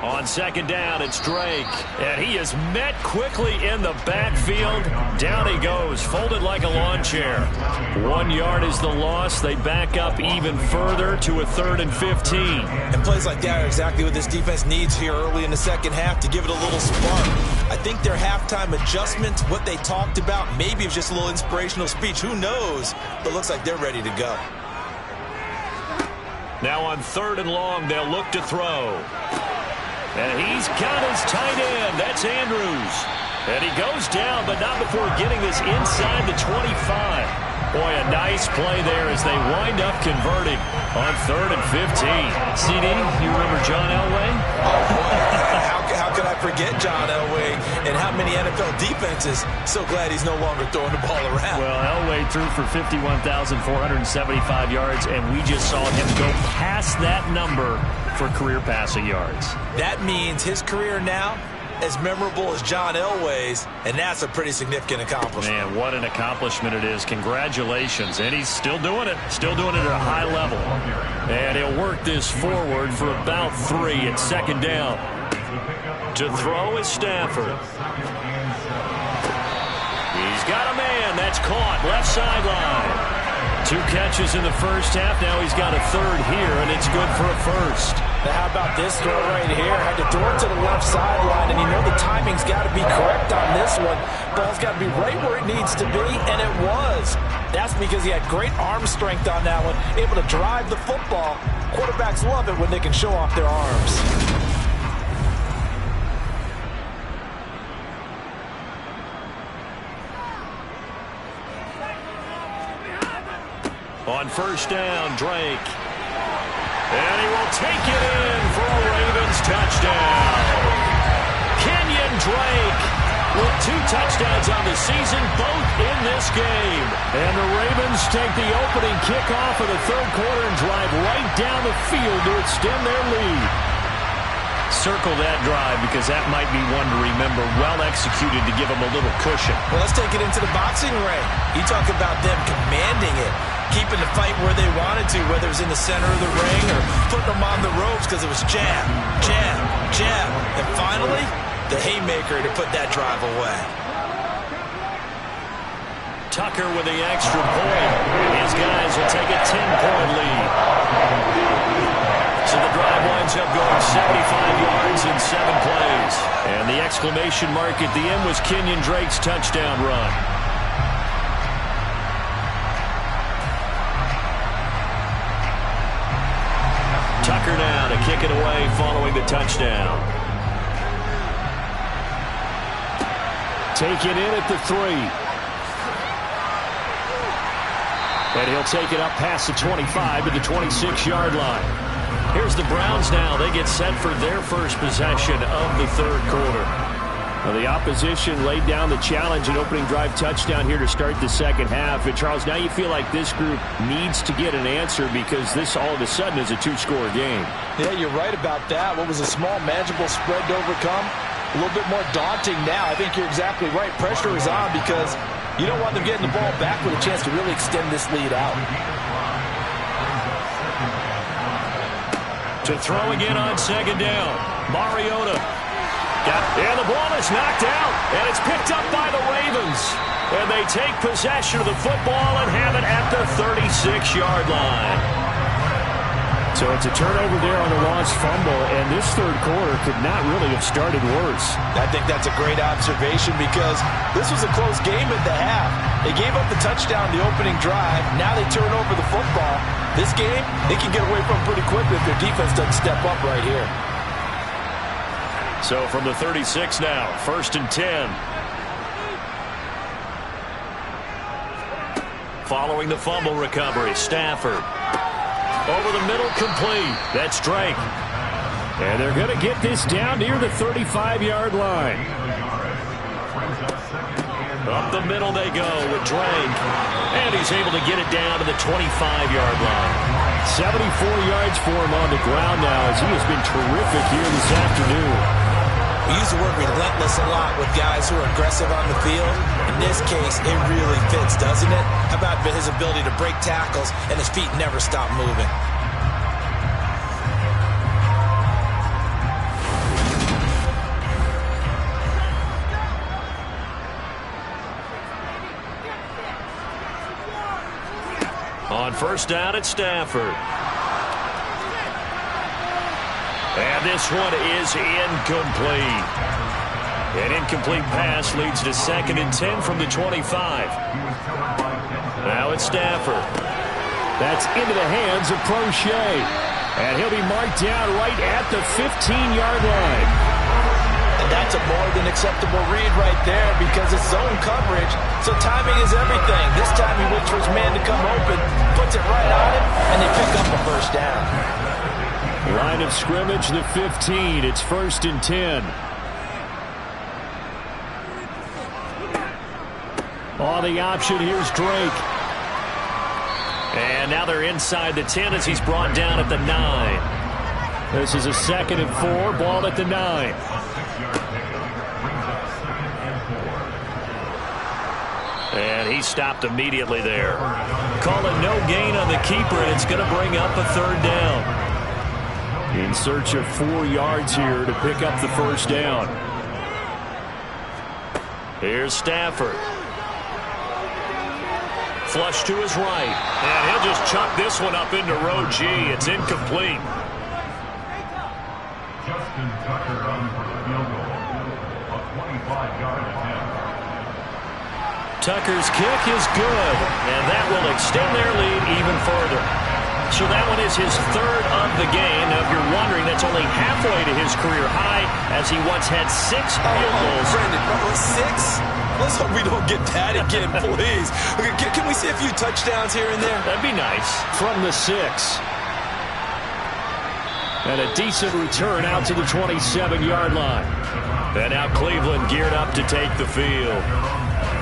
On second down, it's Drake. And he is met quickly in the backfield. Down he goes, folded like a lawn chair. 1 yard is the loss. They back up even further to a 3rd and 15. And plays like that are exactly what this defense needs here early in the second half to give it a little spark. I think their halftime adjustment, what they talked about, maybe it was just a little inspirational speech. Who knows? But looks like they're ready to go. Now on 3rd and long, they'll look to throw. And he's got his tight end. That's Andrews. And he goes down, but not before getting this inside the 25. Boy, a nice play there as they wind up converting on 3rd and 15. CD, you remember John Elway? Oh, boy. How could I forget John Elway and how many NFL defenses? So glad he's no longer throwing the ball around. Well, Elway threw for 51,475 yards, and we just saw him go past that number for career passing yards. That means his career now as memorable as John Elway's, and that's a pretty significant accomplishment. Man, what an accomplishment it is. Congratulations. And he's still doing it. Still doing it at a high level. And he'll work this forward for about 3 at second down. To throw is Stafford. He's got a man. That's caught. Left sideline. 2 catches in the first half. Now he's got a 3rd here, and it's good for a first. Now how about this throw right here? Had to throw it to the left sideline, and you know the timing's got to be correct on this one. Ball's got to be right where it needs to be, and it was. That's because he had great arm strength on that one, able to drive the football. Quarterbacks love it when they can show off their arms. On first down, Drake. And he will take it in for a Ravens touchdown. Kenyon Drake with 2 touchdowns on the season, both in this game. And the Ravens take the opening kickoff of the 3rd quarter and drive right down the field to extend their lead. Circle that drive because that might be one to remember. Well executed to give them a little cushion. Well, let's take it into the boxing ring. You talk about them commanding it, keeping the fight where they wanted to, whether it was in the center of the ring or putting them on the ropes because it was jab, jab, jab. And finally, the haymaker to put that drive away. Tucker with the extra point. His guys will take a 10-point lead. So the drive winds up going 75 yards in 7 plays. And the exclamation mark at the end was Kenyon Drake's touchdown run. Tucker now to kick it away following the touchdown. Take it in at the 3. And he'll take it up past the 25 to the 26-yard line. Here's the Browns now. They get set for their first possession of the 3rd quarter. Well, the opposition laid down the challenge and opening drive touchdown here to start the second half. And, Charles, now you feel like this group needs to get an answer because this all of a sudden is a 2-score game. Yeah, you're right about that. What was a small, manageable spread to overcome a little bit more daunting now. I think you're exactly right. Pressure is on because you don't want them getting the ball back with a chance to really extend this lead out. To throw again on second down. Mariota. And the ball is knocked out. And it's picked up by the Ravens. And they take possession of the football and have it at the 36-yard line. So it's a turnover there on the lost fumble, and this third quarter could not really have started worse. I think that's a great observation because this was a close game at the half. They gave up the touchdown the opening drive. Now they turn over the football. This game, they can get away from pretty quickly if their defense doesn't step up right here. So from the 36 now, 1st and 10. Following the fumble recovery, Stafford. Over the middle, complete. That's Drake. And they're going to get this down near the 35-yard line. Up the middle they go with Drake. And he's able to get it down to the 25-yard line. 74 yards for him on the ground now as he has been terrific here this afternoon. We use the word relentless a lot with guys who are aggressive on the field. In this case, it really fits, doesn't it? How about his ability to break tackles and his feet never stop moving? On first down, it's Stafford. And this one is incomplete. An incomplete pass leads to 2nd and 10 from the 25. Now it's Stafford. That's into the hands of Prochet. And he'll be marked down right at the 15-yard line. And that's a more than acceptable read right there because it's zone coverage. So timing is everything. This time he waits for his man to come open, puts it right on him, and they pick up a first down. Line of scrimmage, the 15. It's 1st and 10. Oh, the option, here's Drake. And now they're inside the 10 as he's brought down at the 9. This is a 2nd and 4, ball at the 9. And he stopped immediately there. Call it no gain on the keeper, and it's going to bring up a 3rd down. In search of 4 yards here to pick up the first down. Here's Stafford. Flush to his right. And he'll just chuck this one up into row G. It's incomplete. Justin Tucker on for the field goal. A 25-yard attempt. Tucker's kick is good. And that will extend their lead even further. So that one is his 3rd of the game. Now, if you're wondering, that's only halfway to his career high as he once had 6 field goals. Brandon, 6? Let's hope we don't get that again, please. Can we see a few touchdowns here and there? That'd be nice. From the 6. And a decent return out to the 27-yard line. And now Cleveland geared up to take the field.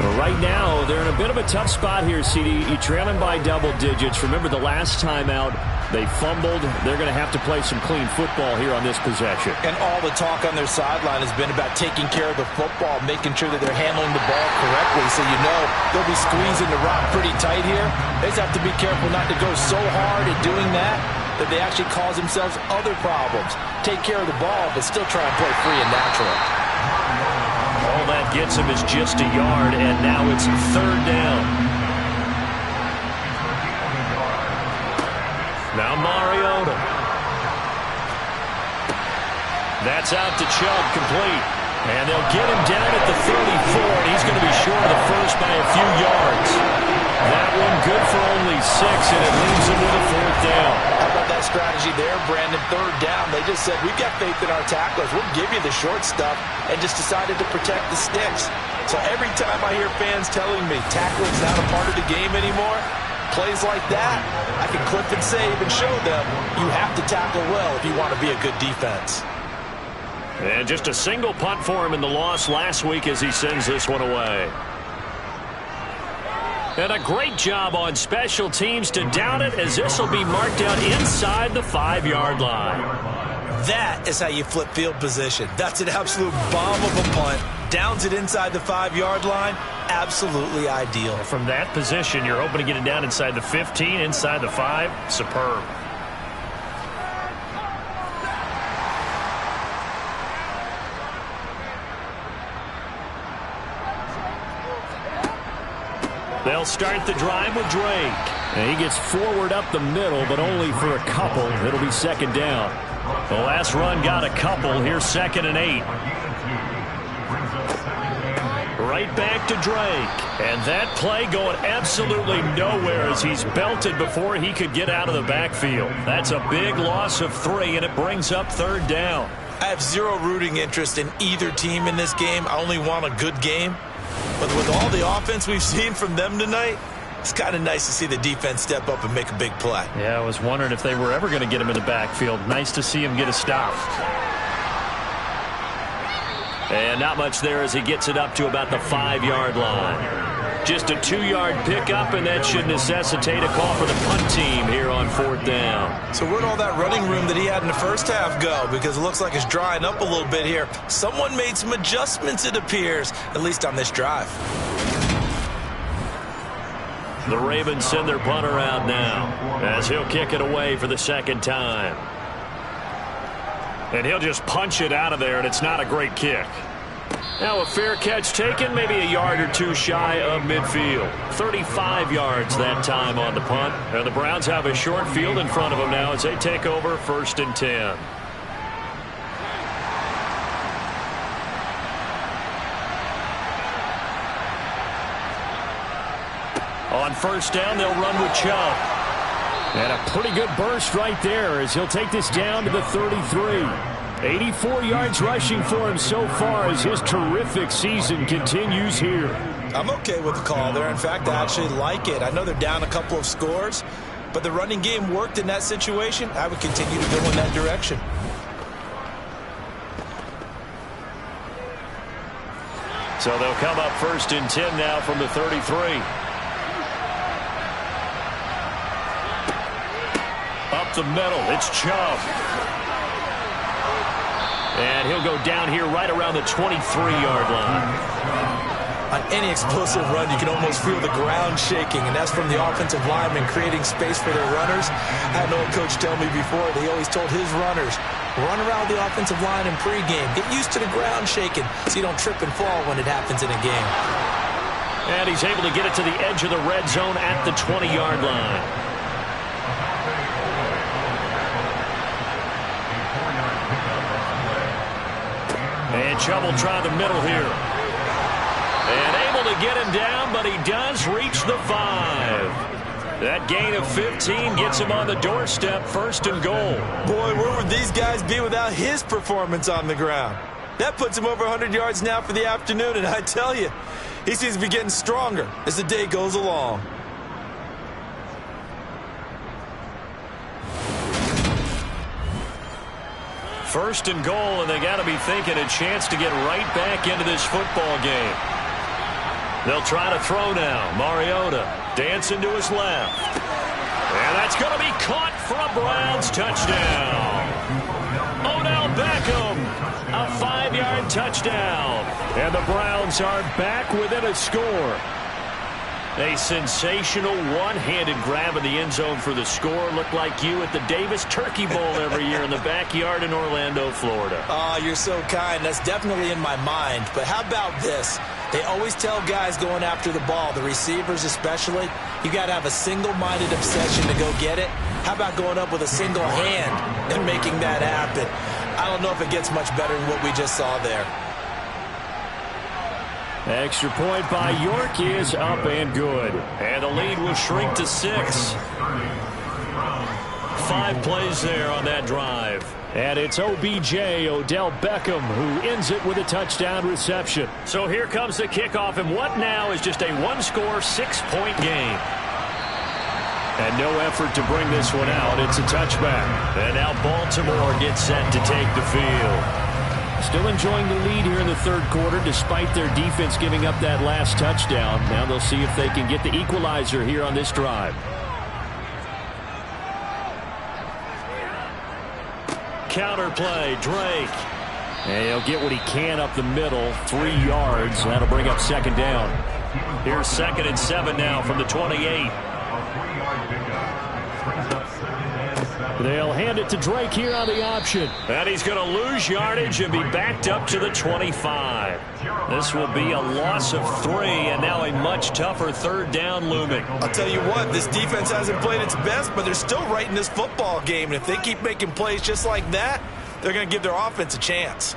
Well, right now, they're in a bit of a tough spot here, CD. You're trailing by double digits. Remember the last time out, they fumbled. They're going to have to play some clean football here on this possession. And all the talk on their sideline has been about taking care of the football, making sure that they're handling the ball correctly. So you know they'll be squeezing the rock pretty tight here. They just have to be careful not to go so hard at doing that they actually cause themselves other problems. Take care of the ball, but still try and play free and natural. All that gets him is just a yard, and now it's 3rd down. Now Mariota. That's out to Chubb, complete. And they'll get him down at the 34, and he's going to be short of the first by a few yards. That one good for only 6, and it leaves him with a 4th down. How about that strategy there, Brandon? 3rd down. They just said, we've got faith in our tacklers. We'll give you the short stuff, and just decided to protect the sticks. So every time I hear fans telling me tackling's not a part of the game anymore, plays like that, I can clip and save and show them you have to tackle well if you want to be a good defense. And just a single punt for him in the loss last week as he sends this one away. And a great job on special teams to down it as this will be marked out inside the 5-yard line. That is how you flip field position. That's an absolute bomb of a punt. Downs it inside the 5-yard line. Absolutely ideal. From that position, you're hoping to get it down inside the 15, inside the 5. Superb. They'll start the drive with Drake. And he gets forward up the middle, but only for a couple. It'll be second down. The last run got a couple. Here's 2nd and 8. Right back to Drake. And that play going absolutely nowhere as he's belted before he could get out of the backfield. That's a big loss of 3, and it brings up 3rd down. I have zero rooting interest in either team in this game. I only want a good game. But with all the offense we've seen from them tonight, it's kind of nice to see the defense step up and make a big play. Yeah, I was wondering if they were ever going to get him in the backfield. Nice to see him get a stop. And not much there as he gets it up to about the 5-yard line. Just a 2-yard pickup, and that should necessitate a call for the punt team here on 4th down. So where'd all that running room that he had in the first half go? Because it looks like it's drying up a little bit here. Someone made some adjustments, it appears, at least on this drive. The Ravens send their punter out now as he'll kick it away for the 2nd time. And he'll just punch it out of there, and it's not a great kick. Now a fair catch taken, maybe a yard or 2 shy of midfield. 35 yards that time on the punt. And the Browns have a short field in front of them now as they take over 1st and 10. On 1st down, they'll run with Chubb. And a pretty good burst right there as he'll take this down to the 33. 84 yards rushing for him so far as his terrific season continues here. I'm okay with the call there. In fact, I actually like it. I know they're down a couple of scores, but the running game worked in that situation. I would continue to go in that direction. So they'll come up 1st and 10 now from the 33. Up the middle, it's Chubb. And he'll go down here right around the 23-yard line. On any explosive run, you can almost feel the ground shaking, and that's from the offensive linemen creating space for their runners. I had an old coach tell me before, they always told his runners, run around the offensive line in pregame. Get used to the ground shaking so you don't trip and fall when it happens in a game. And he's able to get it to the edge of the red zone at the 20-yard line. And Chubb will try the middle here. And able to get him down, but he does reach the 5. That gain of 15 gets him on the doorstep, 1st and goal. Boy, where would these guys be without his performance on the ground? That puts him over 100 yards now for the afternoon, and I tell you, he seems to be getting stronger as the day goes along. First and goal, and they got to be thinking a chance to get right back into this football game. They'll try to throw now. Mariota dancing to his left. And that's going to be caught for a Browns touchdown. Odell Beckham, a 5-yard touchdown. And the Browns are back within a score. A sensational one-handed grab in the end zone for the score. Looked like you at the Davis Turkey Bowl every year in the backyard in Orlando, Florida. Oh, you're so kind. That's definitely in my mind. But how about this? They always tell guys going after the ball, the receivers especially, you got to have a single-minded obsession to go get it. How about going up with a single hand and making that happen? I don't know if it gets much better than what we just saw there. Extra point by York is up and good. And the lead will shrink to 6. 5 plays there on that drive. And it's OBJ, Odell Beckham, who ends it with a touchdown reception. So here comes the kickoff, and what now is just a one-score, 6-point game. And no effort to bring this one out. It's a touchback. And now Baltimore gets set to take the field. Still enjoying the lead here in the third quarter despite their defense giving up that last touchdown. Now they'll see if they can get the equalizer here on this drive. counter play. Drake. And he'll get what he can up the middle. 3 yards. That'll bring up second down. Here's 2nd and 7 now from the 28. They'll hand it to Drake here on the option. And he's going to lose yardage and be backed up to the 25. This will be a loss of 3, and now a much tougher 3rd down looming. I'll tell you what, this defense hasn't played its best, but they're still right in this football game. And if they keep making plays just like that, they're going to give their offense a chance.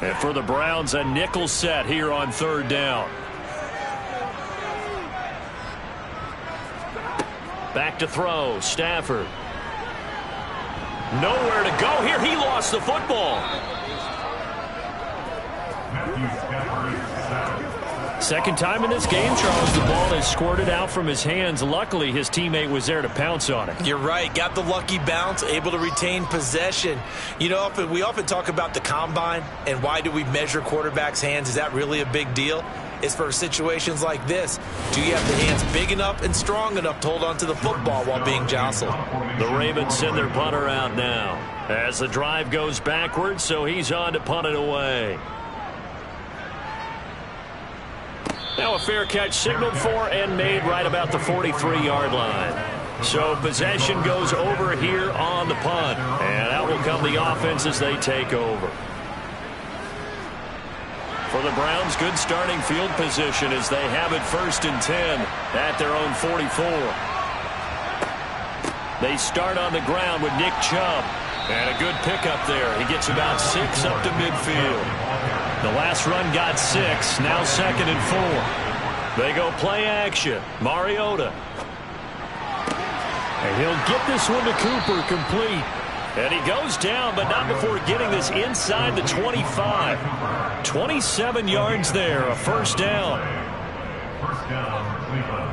And for the Browns, a nickel set here on 3rd down. Back to throw. Stafford. Nowhere to go here. He lost the football. Second time in this game, Charles, the ball is squirted out from his hands. Luckily, his teammate was there to pounce on it. You're right. Got the lucky bounce, able to retain possession. You know, we often talk about the combine and why do we measure quarterbacks' hands. Is that really a big deal? It's for situations like this. Do you have the hands big enough and strong enough to hold on to the football while being jostled? The Ravens send their punter out now as the drive goes backwards, so he's on to punt it away. Now a fair catch signaled for and made right about the 43-yard line. So possession goes over here on the punt, and out will come the offense as they take over. For the Browns, good starting field position as they have it 1st and 10 at their own 44. They start on the ground with Nick Chubb. And a good pickup there. He gets about 6 up to midfield. The last run got 6. Now 2nd and 4. They go play action. Mariota. And he'll get this one to Cooper complete. And he goes down, but not before getting this inside the 25. 27 yards there, a 1st down. First down, Cleveland.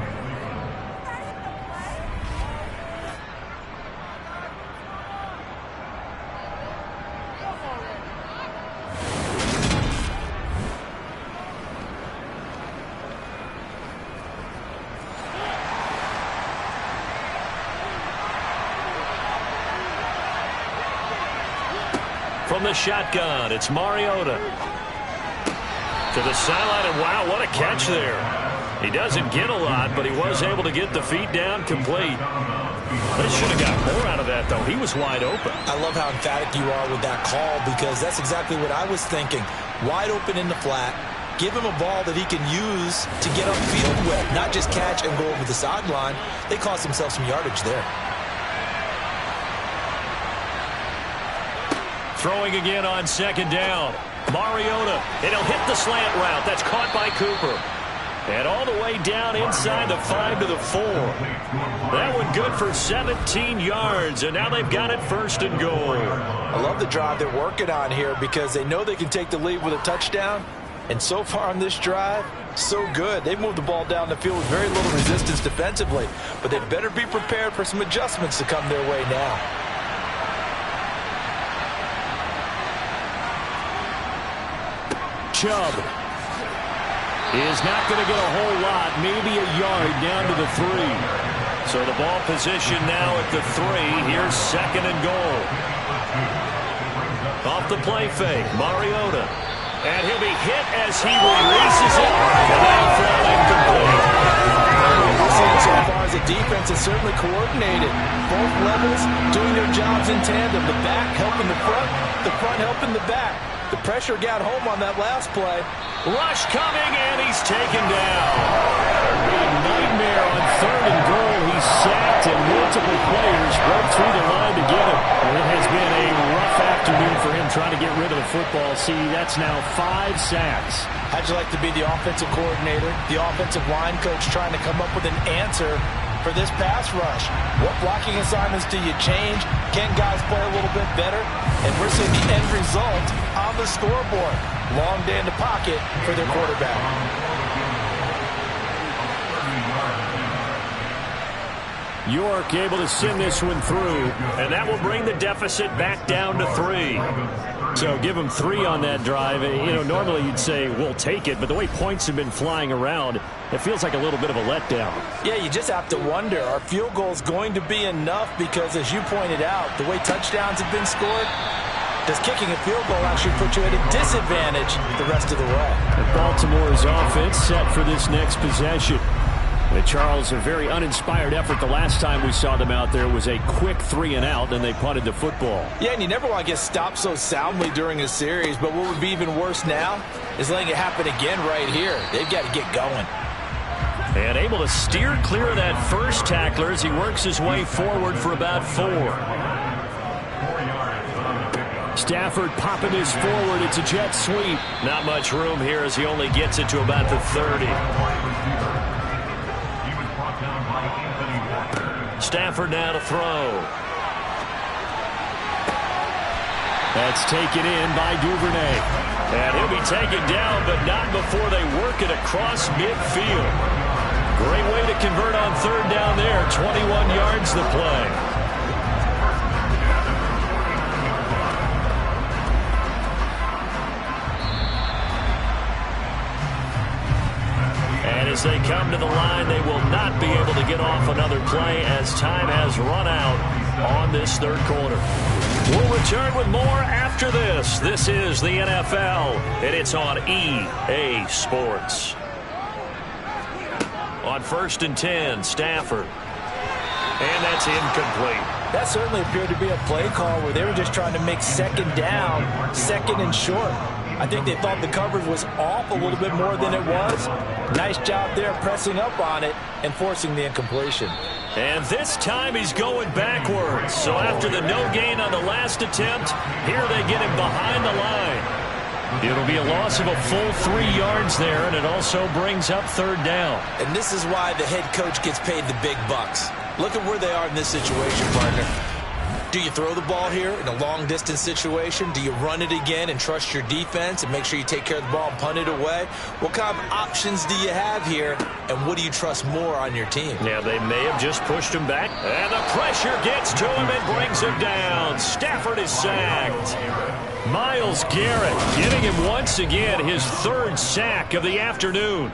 From the shotgun, it's Mariota. To the sideline, and wow, what a catch there. He doesn't get a lot, but he was able to get the feet down complete. They should have got more out of that, though. He was wide open. I love how emphatic you are with that call because that's exactly what I was thinking. Wide open in the flat. Give him a ball that he can use to get upfield with, not just catch and go over the sideline. They cost themselves some yardage there. Throwing again on 2nd down. Mariota, and he'll hit the slant route. That's caught by Cooper. And all the way down inside the 5 to the 4. That one good for 17 yards, and now they've got it 1st and goal. I love the drive they're working on here because they know they can take the lead with a touchdown. And so far on this drive, so good. They've moved the ball down the field with very little resistance defensively, but they better be prepared for some adjustments to come their way now. Chubb is not going to get a whole lot, maybe a yard down to the 3. So the ball position now at the 3. Here's 2nd and goal. Off the play fake, Mariota. And he'll be hit as he releases it. And that'll fall incomplete. We're seeing so far as the defense is certainly coordinated. Both levels doing their jobs in tandem. The back helping the front helping the back. The pressure got home on that last play. Rush coming, and he's taken down. A nightmare on 3rd and goal. He's sacked, and multiple players broke through the line to get him. And it has been a rough afternoon for him trying to get rid of the football. See, that's now 5 sacks. How'd you like to be the offensive coordinator, the offensive line coach trying to come up with an answer for this pass rush? What blocking assignments do you change? Can guys play a little bit better? And we're seeing the end result on the scoreboard. Long day in the pocket for their quarterback. York able to send this one through, and that will bring the deficit back down to 3. So give them 3 on that drive. You know, normally you'd say we'll take it, but the way points have been flying around, it feels like a little bit of a letdown. Yeah, you just have to wonder, are field goals going to be enough? Because as you pointed out, the way touchdowns have been scored, does kicking a field goal actually put you at a disadvantage the rest of the way? And Baltimore's offense set for this next possession. And Charles, a very uninspired effort the last time we saw them out there was a quick 3-and-out, and they punted the football. Yeah, and you never want to get stopped so soundly during a series, but what would be even worse now is letting it happen again right here. They've got to get going. And able to steer clear of that first tackler as he works his way forward for about 4. Stafford popping this forward. It's a jet sweep. Not much room here as he only gets it to about the 30. Stafford now to throw. That's taken in by Duvernay. And he'll be taken down, but not before they work it across midfield. Great way to convert on 3rd down there. 21 yards the play. And as they come to the line, they will not be able to get off another play as time has run out on this 3rd quarter. We'll return with more after this. This is the NFL, and it's on EA Sports. On 1st and 10, Stafford. And that's incomplete. That certainly appeared to be a play call where they were just trying to make 2nd down, 2nd and short. I think they thought the coverage was off a little bit more than it was. Nice job there pressing up on it and forcing the incompletion. And this time he's going backwards. So after the no gain on the last attempt, here they get him behind the line. It'll be a loss of a full 3 yards there, and it also brings up 3rd down. And this is why the head coach gets paid the big bucks. Look at where they are in this situation, partner. Do you throw the ball here in a long-distance situation? Do you run it again and trust your defense and make sure you take care of the ball and punt it away? What kind of options do you have here, and what do you trust more on your team? Yeah, they may have just pushed him back. And the pressure gets to him and brings him down. Stafford is sacked. Myles Garrett getting him once again his 3rd sack of the afternoon.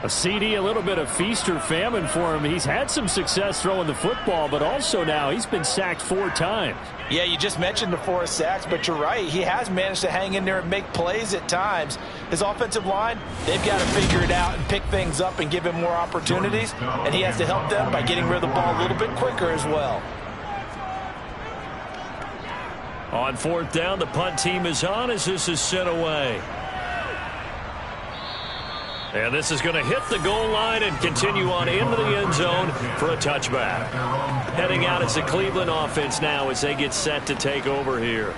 A CD, a little bit of feast or famine for him. He's had some success throwing the football, but also now he's been sacked 4 times. Yeah, you just mentioned the 4 sacks, but you're right. He has managed to hang in there and make plays at times. His offensive line, they've got to figure it out and pick things up and give him more opportunities, and he has to help them by getting rid of the ball a little bit quicker as well. On 4th down, the punt team is on as this is sent away. And this is going to hit the goal line and continue on into the end zone for a touchback. Heading out is the Cleveland offense now as they get set to take over here.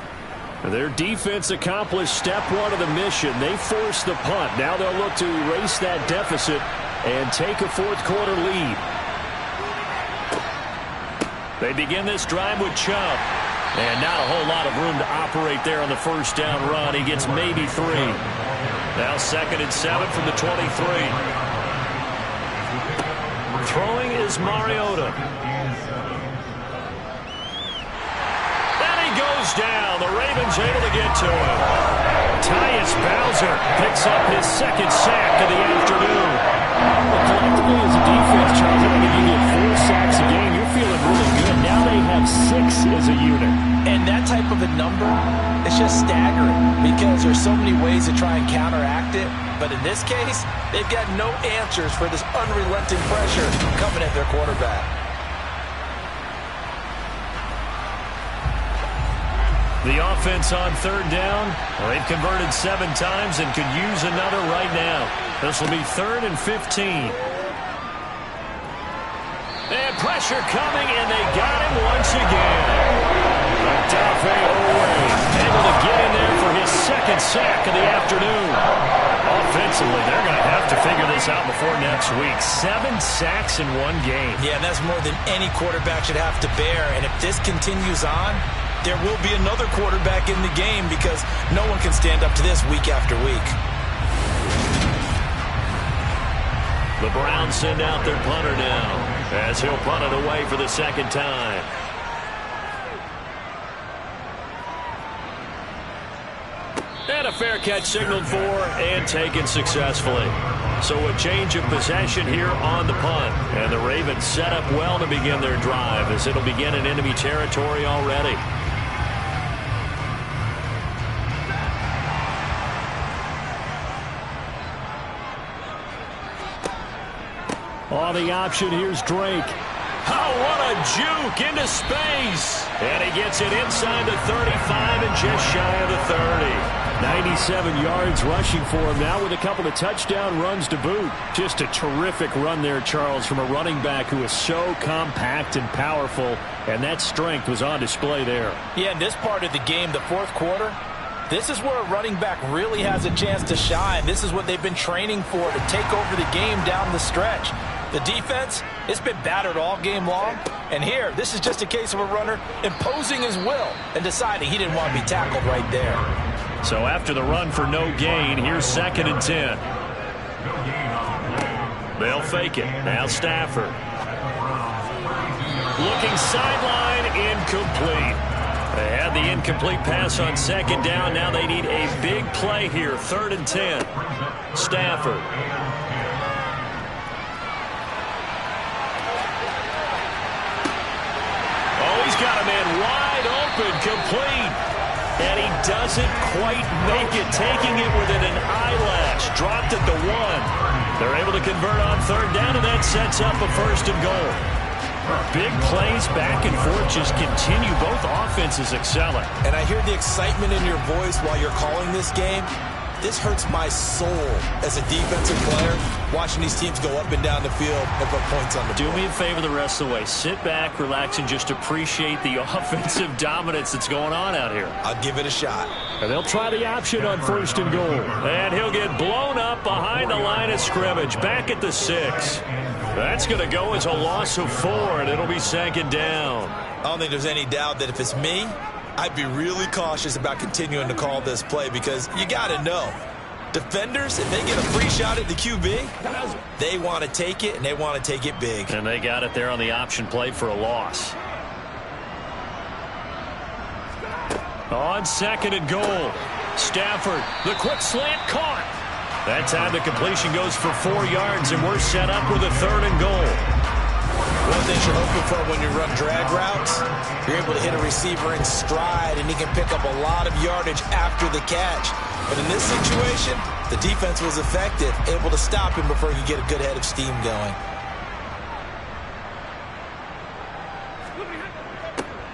Their defense accomplished step 1 of the mission. They forced the punt. Now they'll look to erase that deficit and take a 4th quarter lead. They begin this drive with Chubb. And not a whole lot of room to operate there on the 1st down run. He gets maybe 3. Now 2nd and 7 from the 23. Throwing is Mariota. And he goes down. The Ravens able to get to him. Tyus Bowser picks up his 2nd sack of the afternoon. Collectively as a defense, Charles, I think you get 4 sacks a game. You're feeling really good. Now they have 6 as a unit. And that type of a number, it's just staggering because there's so many ways to try and counteract it. But in this case, they've got no answers for this unrelenting pressure coming at their quarterback. The offense on 3rd down, they've converted 7 times and could use another right now. This will be 3rd and 15. And pressure coming, and they got him once again. Odafe Oweh able to get in there for his 2nd sack of the afternoon. Offensively, they're going to have to figure this out before next week. 7 sacks in 1 game. Yeah, and that's more than any quarterback should have to bear. And if this continues on, there will be another quarterback in the game because no one can stand up to this week after week. The Browns send out their punter now as he'll punt it away for the 2nd time. a fair catch signaled for and taken successfully. So a change of possession here on the punt. And the Ravens set up well to begin their drive as it'll begin in enemy territory already. On the option, here's Drake. Oh, what a juke into space. And he gets it inside the 35 and just shy of the 30. 97 yards rushing for him now with a couple of touchdown runs to boot. Just a terrific run there, Charles, from a running back who is so compact and powerful, and that strength was on display there. Yeah, in this part of the game, the fourth quarter, this is where a running back really has a chance to shine. This is what they've been training for, to take over the game down the stretch. The defense, it's been battered all game long. And here, this is just a case of a runner imposing his will and deciding he didn't want to be tackled right there. So after the run for no gain, here's 2nd and 10. They'll fake it. Now Stafford. Looking sideline, incomplete. They had the incomplete pass on 2nd down. Now they need a big play here. 3rd and 10. Stafford. Oh, he's got a man wide open, complete. And he doesn't quite make it, taking it within an eyelash. Dropped at the 1. They're able to convert on 3rd down, and that sets up a 1st and goal. Big plays back and forth just continue. Both offenses excelling. And I hear the excitement in your voice while you're calling this game. This hurts my soul as a defensive player, watching these teams go up and down the field and put points on the board. Do me a favor the rest of the way. Sit back, relax, and just appreciate the offensive dominance that's going on out here. I'll give it a shot. And they'll try the option on 1st and goal. And he'll get blown up behind the line of scrimmage, back at the 6. That's going to go as a loss of 4, and it'll be 2nd down. I don't think there's any doubt that if it's me, I'd be really cautious about continuing to call this play, because you got to know, defenders, if they get a free shot at the QB, they want to take it, and they want to take it big. And they got it there on the option play for a loss. On 2nd and goal, Stafford, the quick slant caught. That time the completion goes for 4 yards, and we're set up with a 3rd and goal. One thing you're hoping for when you run drag routes, you're able to hit a receiver in stride, and he can pick up a lot of yardage after the catch. But in this situation, the defense was effective, able to stop him before he could get a good head of steam going.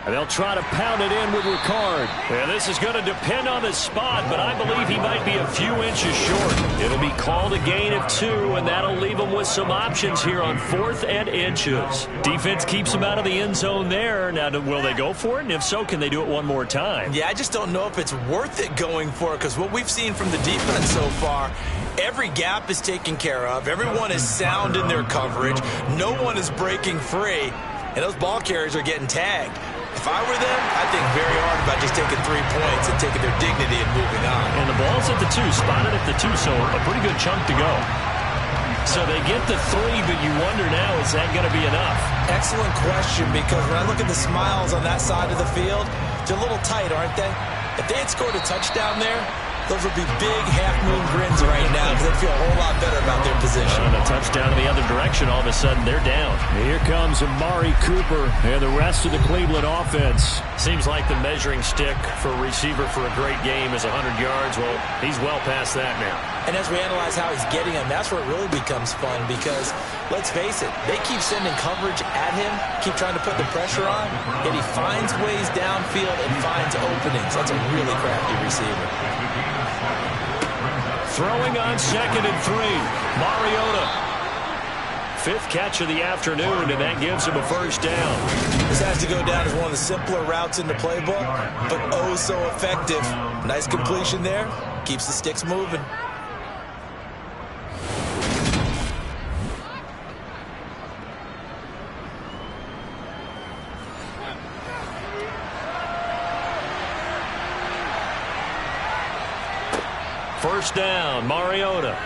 And they'll try to pound it in with Ricard. And this is going to depend on the spot, but I believe he might be a few inches short. It'll be called a gain of 2, and that'll leave him with some options here on 4th and inches. Defense keeps him out of the end zone there. Now, will they go for it? And if so, can they do it one more time? Yeah, I just don't know if it's worth it going for it, because what we've seen from the defense so far, every gap is taken care of. Everyone is sound in their coverage. No one is breaking free, and those ball carriers are getting tagged. If I were them, I'd think very hard about just taking 3 points and taking their dignity and moving on. And the ball's at the 2, spotted at the 2, so a pretty good chunk to go. So they get the 3, but you wonder now, is that going to be enough? Excellent question, because when I look at the smiles on that side of the field, they're a little tight, aren't they? If they had scored a touchdown there, those would be big half-moon grins right now, because they feel a whole lot better about their position. And a touchdown in the other direction, all of a sudden they're down. Here comes Amari Cooper and the rest of the Cleveland offense. Seems like the measuring stick for a receiver for a great game is 100 yards. Well, he's well past that now. And as we analyze how he's getting them, that's where it really becomes fun, because, let's face it, they keep sending coverage at him, keep trying to put the pressure on, and he finds ways downfield and finds openings. That's a really crafty receiver. Throwing on 2nd and 3, Mariota. 5th catch of the afternoon, and that gives him a 1st down. This has to go down as one of the simpler routes in the playbook, but oh so effective. Nice completion there, keeps the sticks moving. First down, Mariota.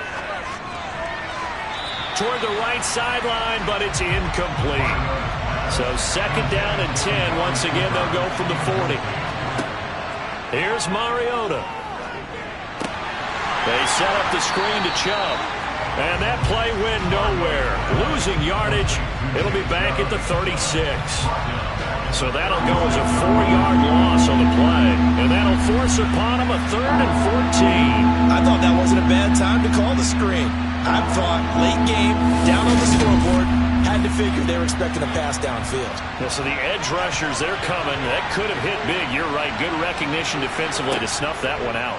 Toward the right sideline, but it's incomplete. So 2nd down and 10. Once again, they'll go from the 40. Here's Mariota. They set up the screen to Chubb. And that play went nowhere. Losing yardage. It'll be back at the 36. So that'll go as a 4-yard loss on the play. And that'll force upon him a 3rd and 14. I thought that wasn't a bad time to call the screen. I thought late game, down on the scoreboard, had to figure they were expecting a pass downfield. Yeah, so the edge rushers, they're coming. That could have hit big. You're right. Good recognition defensively to snuff that one out.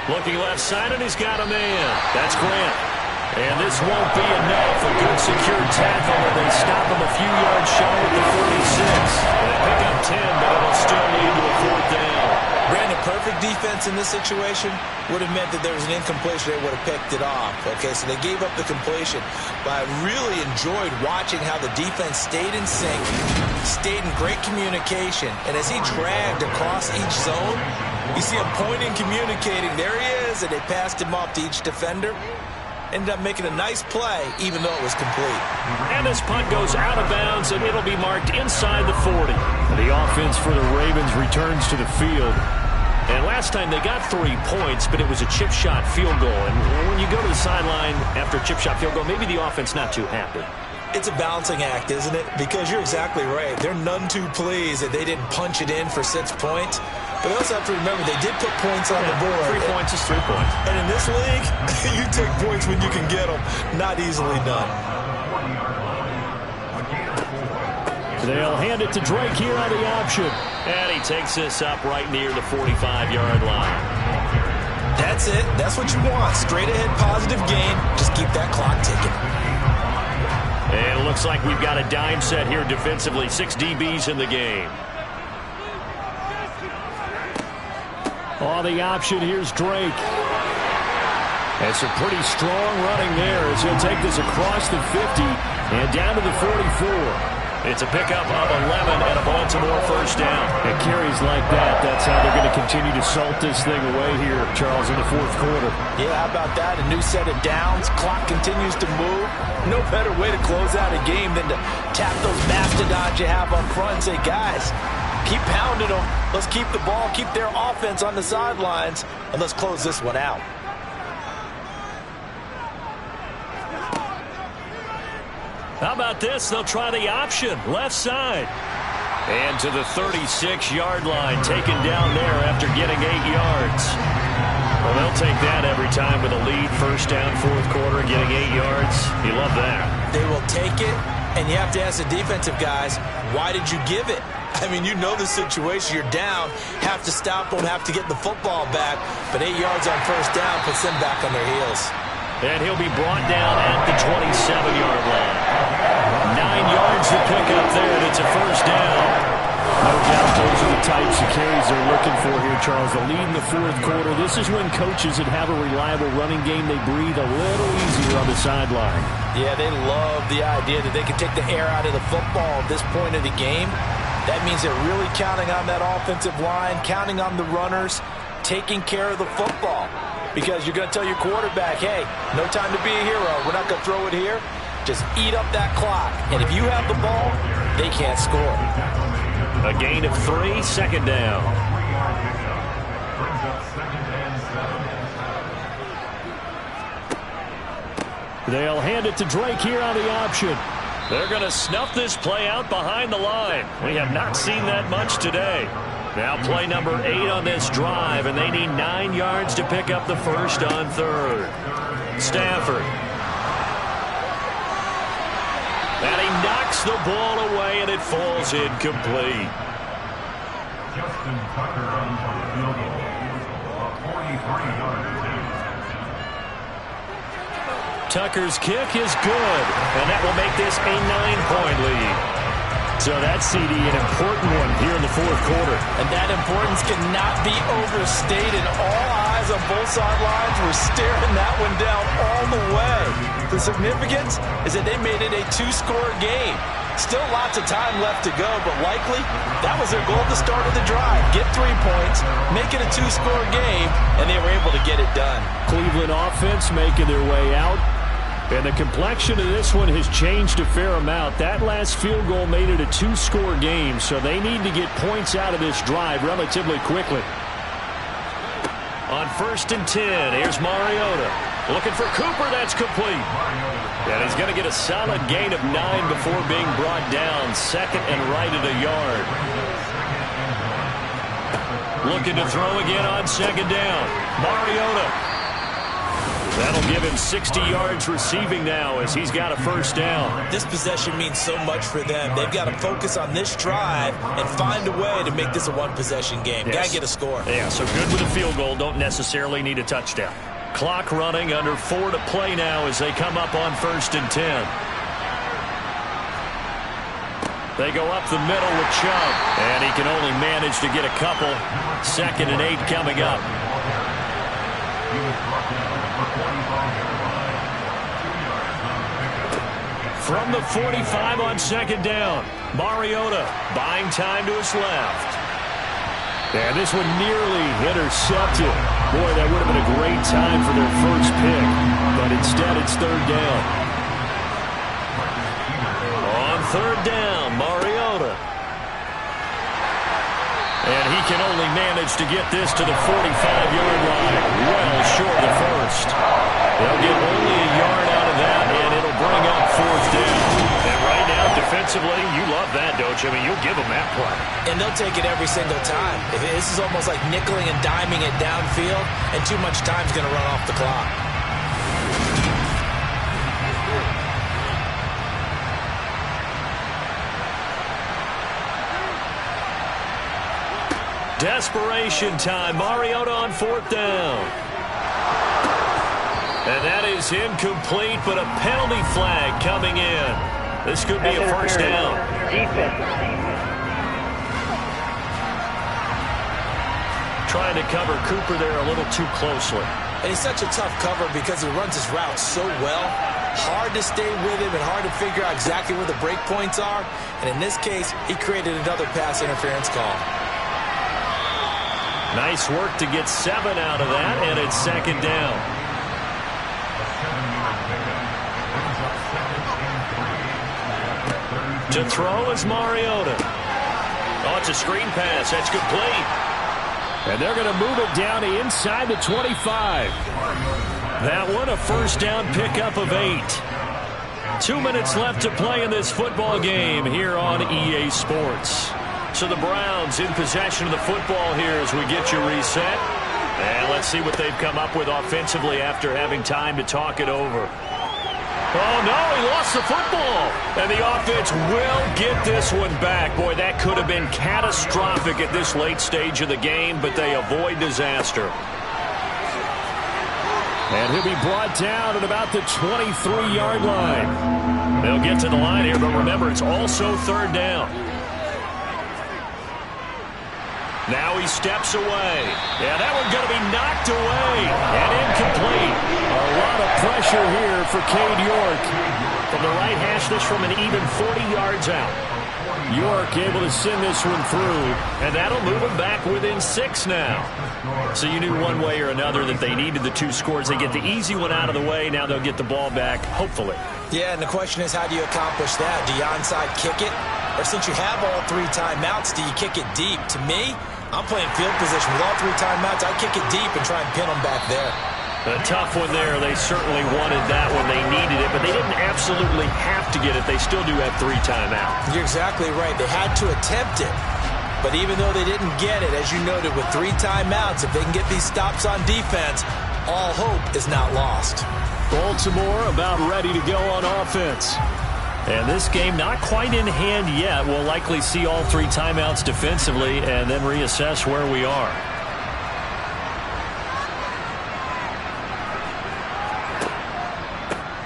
Looking left side, and he's got a man. That's Grant. And this won't be enough. A good secure tackle, and they stop him a few yards shy at the 46. They pick up 10, but it'll still lead to a 4th down. Brandon, perfect defense in this situation would have meant that there was an incompletion. They would have picked it off. Okay, so they gave up the completion. But I really enjoyed watching how the defense stayed in sync, stayed in great communication. And as he dragged across each zone, you see him pointing, communicating. There he is, and they passed him off to each defender. Ended up making a nice play, even though it was complete. And this punt goes out of bounds, and it'll be marked inside the 40. The offense for the Ravens returns to the field. And last time they got 3 points, but it was a chip shot field goal. And when you go to the sideline after a chip shot field goal, maybe the offense not too happy. It's a balancing act, isn't it? Because you're exactly right. They're none too pleased that they didn't punch it in for 6 points. But you also have to remember they did put points on the board. 3 points is 3 points. And in this league, you take points when you can get them. Not easily done. They'll hand it to Drake here on the option. And he takes this up right near the 45-yard line. That's it. That's what you want. Straight ahead positive gain. Just keep that clock ticking. And it looks like we've got a dime set here defensively. 6 DBs in the game. On the option, here's Drake. That's a pretty strong running there as he'll take this across the 50 and down to the 44. It's a pickup of 11 and a Baltimore 1st down. It carries like that. That's how they're going to continue to salt this thing away here, Charles, in the 4th quarter. Yeah, how about that? A new set of downs. Clock continues to move. No better way to close out a game than to tap those mastodons you have up front and say, guys, keep pounding them. Let's keep the ball, keep their offense on the sidelines, and let's close this one out. How about this? They'll try the option, left side. And to the 36-yard line, taken down there after getting 8 yards. Well, they'll take that every time with a lead. 1st down, 4th quarter, getting 8 yards. You love that. They will take it, and you have to ask the defensive guys, why did you give it? I mean, you know the situation. You're down, have to stop them, have to get the football back. But 8 yards on 1st down puts them back on their heels. And he'll be brought down at the 27-yard line. 9 yards to pick up there, and it's a 1st down. No doubt those are the types of carries they're looking for here, Charles. The lead in the 4th quarter. This is when coaches that have a reliable running game, they breathe a little easier on the sideline. Yeah, they love the idea that they can take the air out of the football at this point of the game. That means they're really counting on that offensive line, counting on the runners, taking care of the football. Because you're going to tell your quarterback, hey, no time to be a hero. We're not going to throw it here. Just eat up that clock. And if you have the ball, they can't score. A gain of 3, 2nd down. They'll hand it to Drake here on the option. They're going to snuff this play out behind the line. We have not seen that much today. Now play number 8 on this drive, and they need 9 yards to pick up the 1st on 3rd. Stafford. And he knocks the ball away, and it falls incomplete. Justin Tucker on for the field goal. A 43-yard attempt. Tucker's kick is good, and that will make this a 9-point lead. So that CD, an important one here in the 4th quarter. And that importance cannot be overstated. All eyes on both sidelines were staring that one down all the way. The significance is that they made it a 2-score game. Still lots of time left to go, but likely that was their goal at the start of the drive. Get 3 points, make it a 2-score game, and they were able to get it done. Cleveland offense making their way out. And the complexion of this one has changed a fair amount. That last field goal made it a 2-score game, so they need to get points out of this drive relatively quickly. On 1st and 10, here's Mariota. Looking for Cooper, that's complete. And he's going to get a solid gain of 9 before being brought down. 2nd and right at a yard. Looking to throw again on 2nd down. Mariota. That'll give him 60 yards receiving now as he's got a 1st down. This possession means so much for them. They've got to focus on this drive and find a way to make this a one-possession game. Yes. Got to get a score. Yeah, so good with a field goal. Don't necessarily need a touchdown. Clock running, under 4 to play now as they come up on 1st and 10. They go up the middle with Chubb, and he can only manage to get a couple. 2nd and 8 coming up. From the 45 on 2nd down, Mariota buying time to his left. And this one nearly intercepted. Boy, that would have been a great time for their first pick, but instead it's 3rd down. On 3rd down, Mariota. And he can only manage to get this to the 45-yard line, well short of the 1st. They'll get only a yard out of that, and it'll bring up 4th down. And right now, defensively, you love that, don't you? I mean, you'll give them that play. And they'll take it every single time. This is almost like nickeling and diming it downfield, and too much time's going to run off the clock. Desperation time. Mariota on 4th down. And that is incomplete, but a penalty flag coming in. This could be a 1st down. Trying to cover Cooper there a little too closely. And he's such a tough cover because he runs his route so well. Hard to stay with him and hard to figure out exactly where the break points are. And in this case, he created another pass interference call. Nice work to get 7 out of that, and it's 2nd down. To throw is Mariota. Oh, it's a screen pass. That's complete. And they're going to move it down to inside the 25. That one, a 1st down pickup of 8. 2 minutes left to play in this football game here on EA Sports. So the Browns in possession of the football here as we get you reset. And let's see what they've come up with offensively after having time to talk it over. Oh, no, he lost the football. And the offense will get this one back. Boy, that could have been catastrophic at this late stage of the game, but they avoid disaster. And he'll be brought down at about the 23-yard line. They'll get to the line here, but remember, it's also 3rd down. Now he steps away. Yeah, that one's going to be knocked away and incomplete. A lot of pressure here for Cade York. From the right hash, this from an even 40 yards out. York able to send this one through, and that'll move him back within 6 now. So you knew one way or another that they needed the 2 scores. They get the easy one out of the way. Now they'll get the ball back, hopefully. Yeah, and the question is, how do you accomplish that? Do you onside kick it? Or since you have all 3 timeouts, do you kick it deep? To me, I'm playing field position with all 3 timeouts. I kick it deep and try and pin them back there. A tough one there. They certainly wanted that when they needed it, but they didn't absolutely have to get it. They still do have 3 timeouts. You're exactly right. They had to attempt it. But even though they didn't get it, as you noted, with 3 timeouts, if they can get these stops on defense, all hope is not lost. Baltimore about ready to go on offense. And this game not quite in hand yet. We'll likely see all 3 timeouts defensively and then reassess where we are.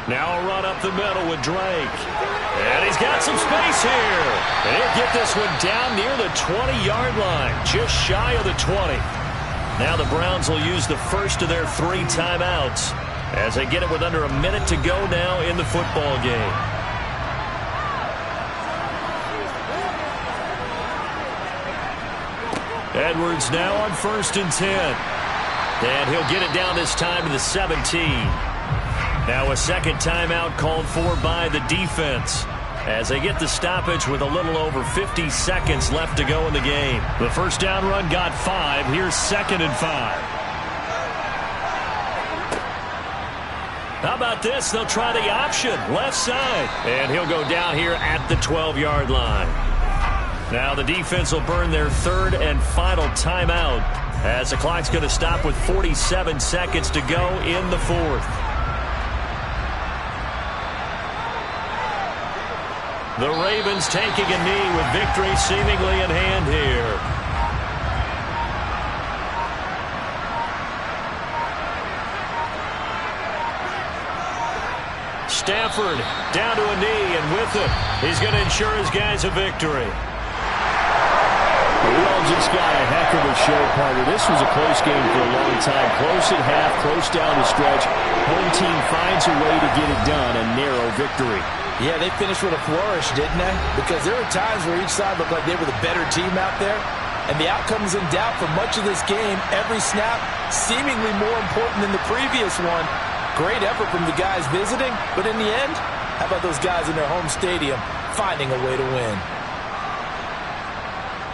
Now a run up the middle with Drake. And he's got some space here. And he'll get this one down near the 20-yard line, just shy of the 20. Now the Browns will use the first of their 3 timeouts as they get it with under a minute to go now in the football game. Edwards now on 1st and 10. And he'll get it down this time to the 17. Now a second timeout called for by the defense as they get the stoppage with a little over 50 seconds left to go in the game. The first down run got 5. Here's 2nd and 5. How about this? They'll try the option, left side. And he'll go down here at the 12-yard line. Now the defense will burn their third and final timeout as the clock's going to stop with 47 seconds to go in the fourth. The Ravens taking a knee with victory seemingly in hand here. Stafford down to a knee, and with it, he's going to ensure his guys a victory. We all just got a heck of a show, partner. This was a close game for a long time. Close at half, close down the stretch. Home team finds a way to get it done, a narrow victory. Yeah, they finished with a flourish, didn't they? Because there were times where each side looked like they were the better team out there. And the outcome is in doubt for much of this game. Every snap seemingly more important than the previous one. Great effort from the guys visiting, but in the end, how about those guys in their home stadium finding a way to win?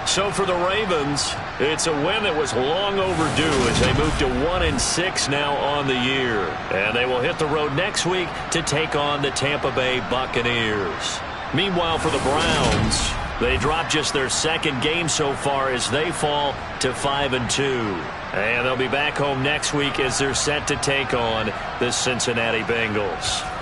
So for the Ravens, it's a win that was long overdue as they move to 1-6 now on the year. And they will hit the road next week to take on the Tampa Bay Buccaneers. Meanwhile, for the Browns, they dropped just their second game so far as they fall to 5-2. And they'll be back home next week as they're set to take on the Cincinnati Bengals.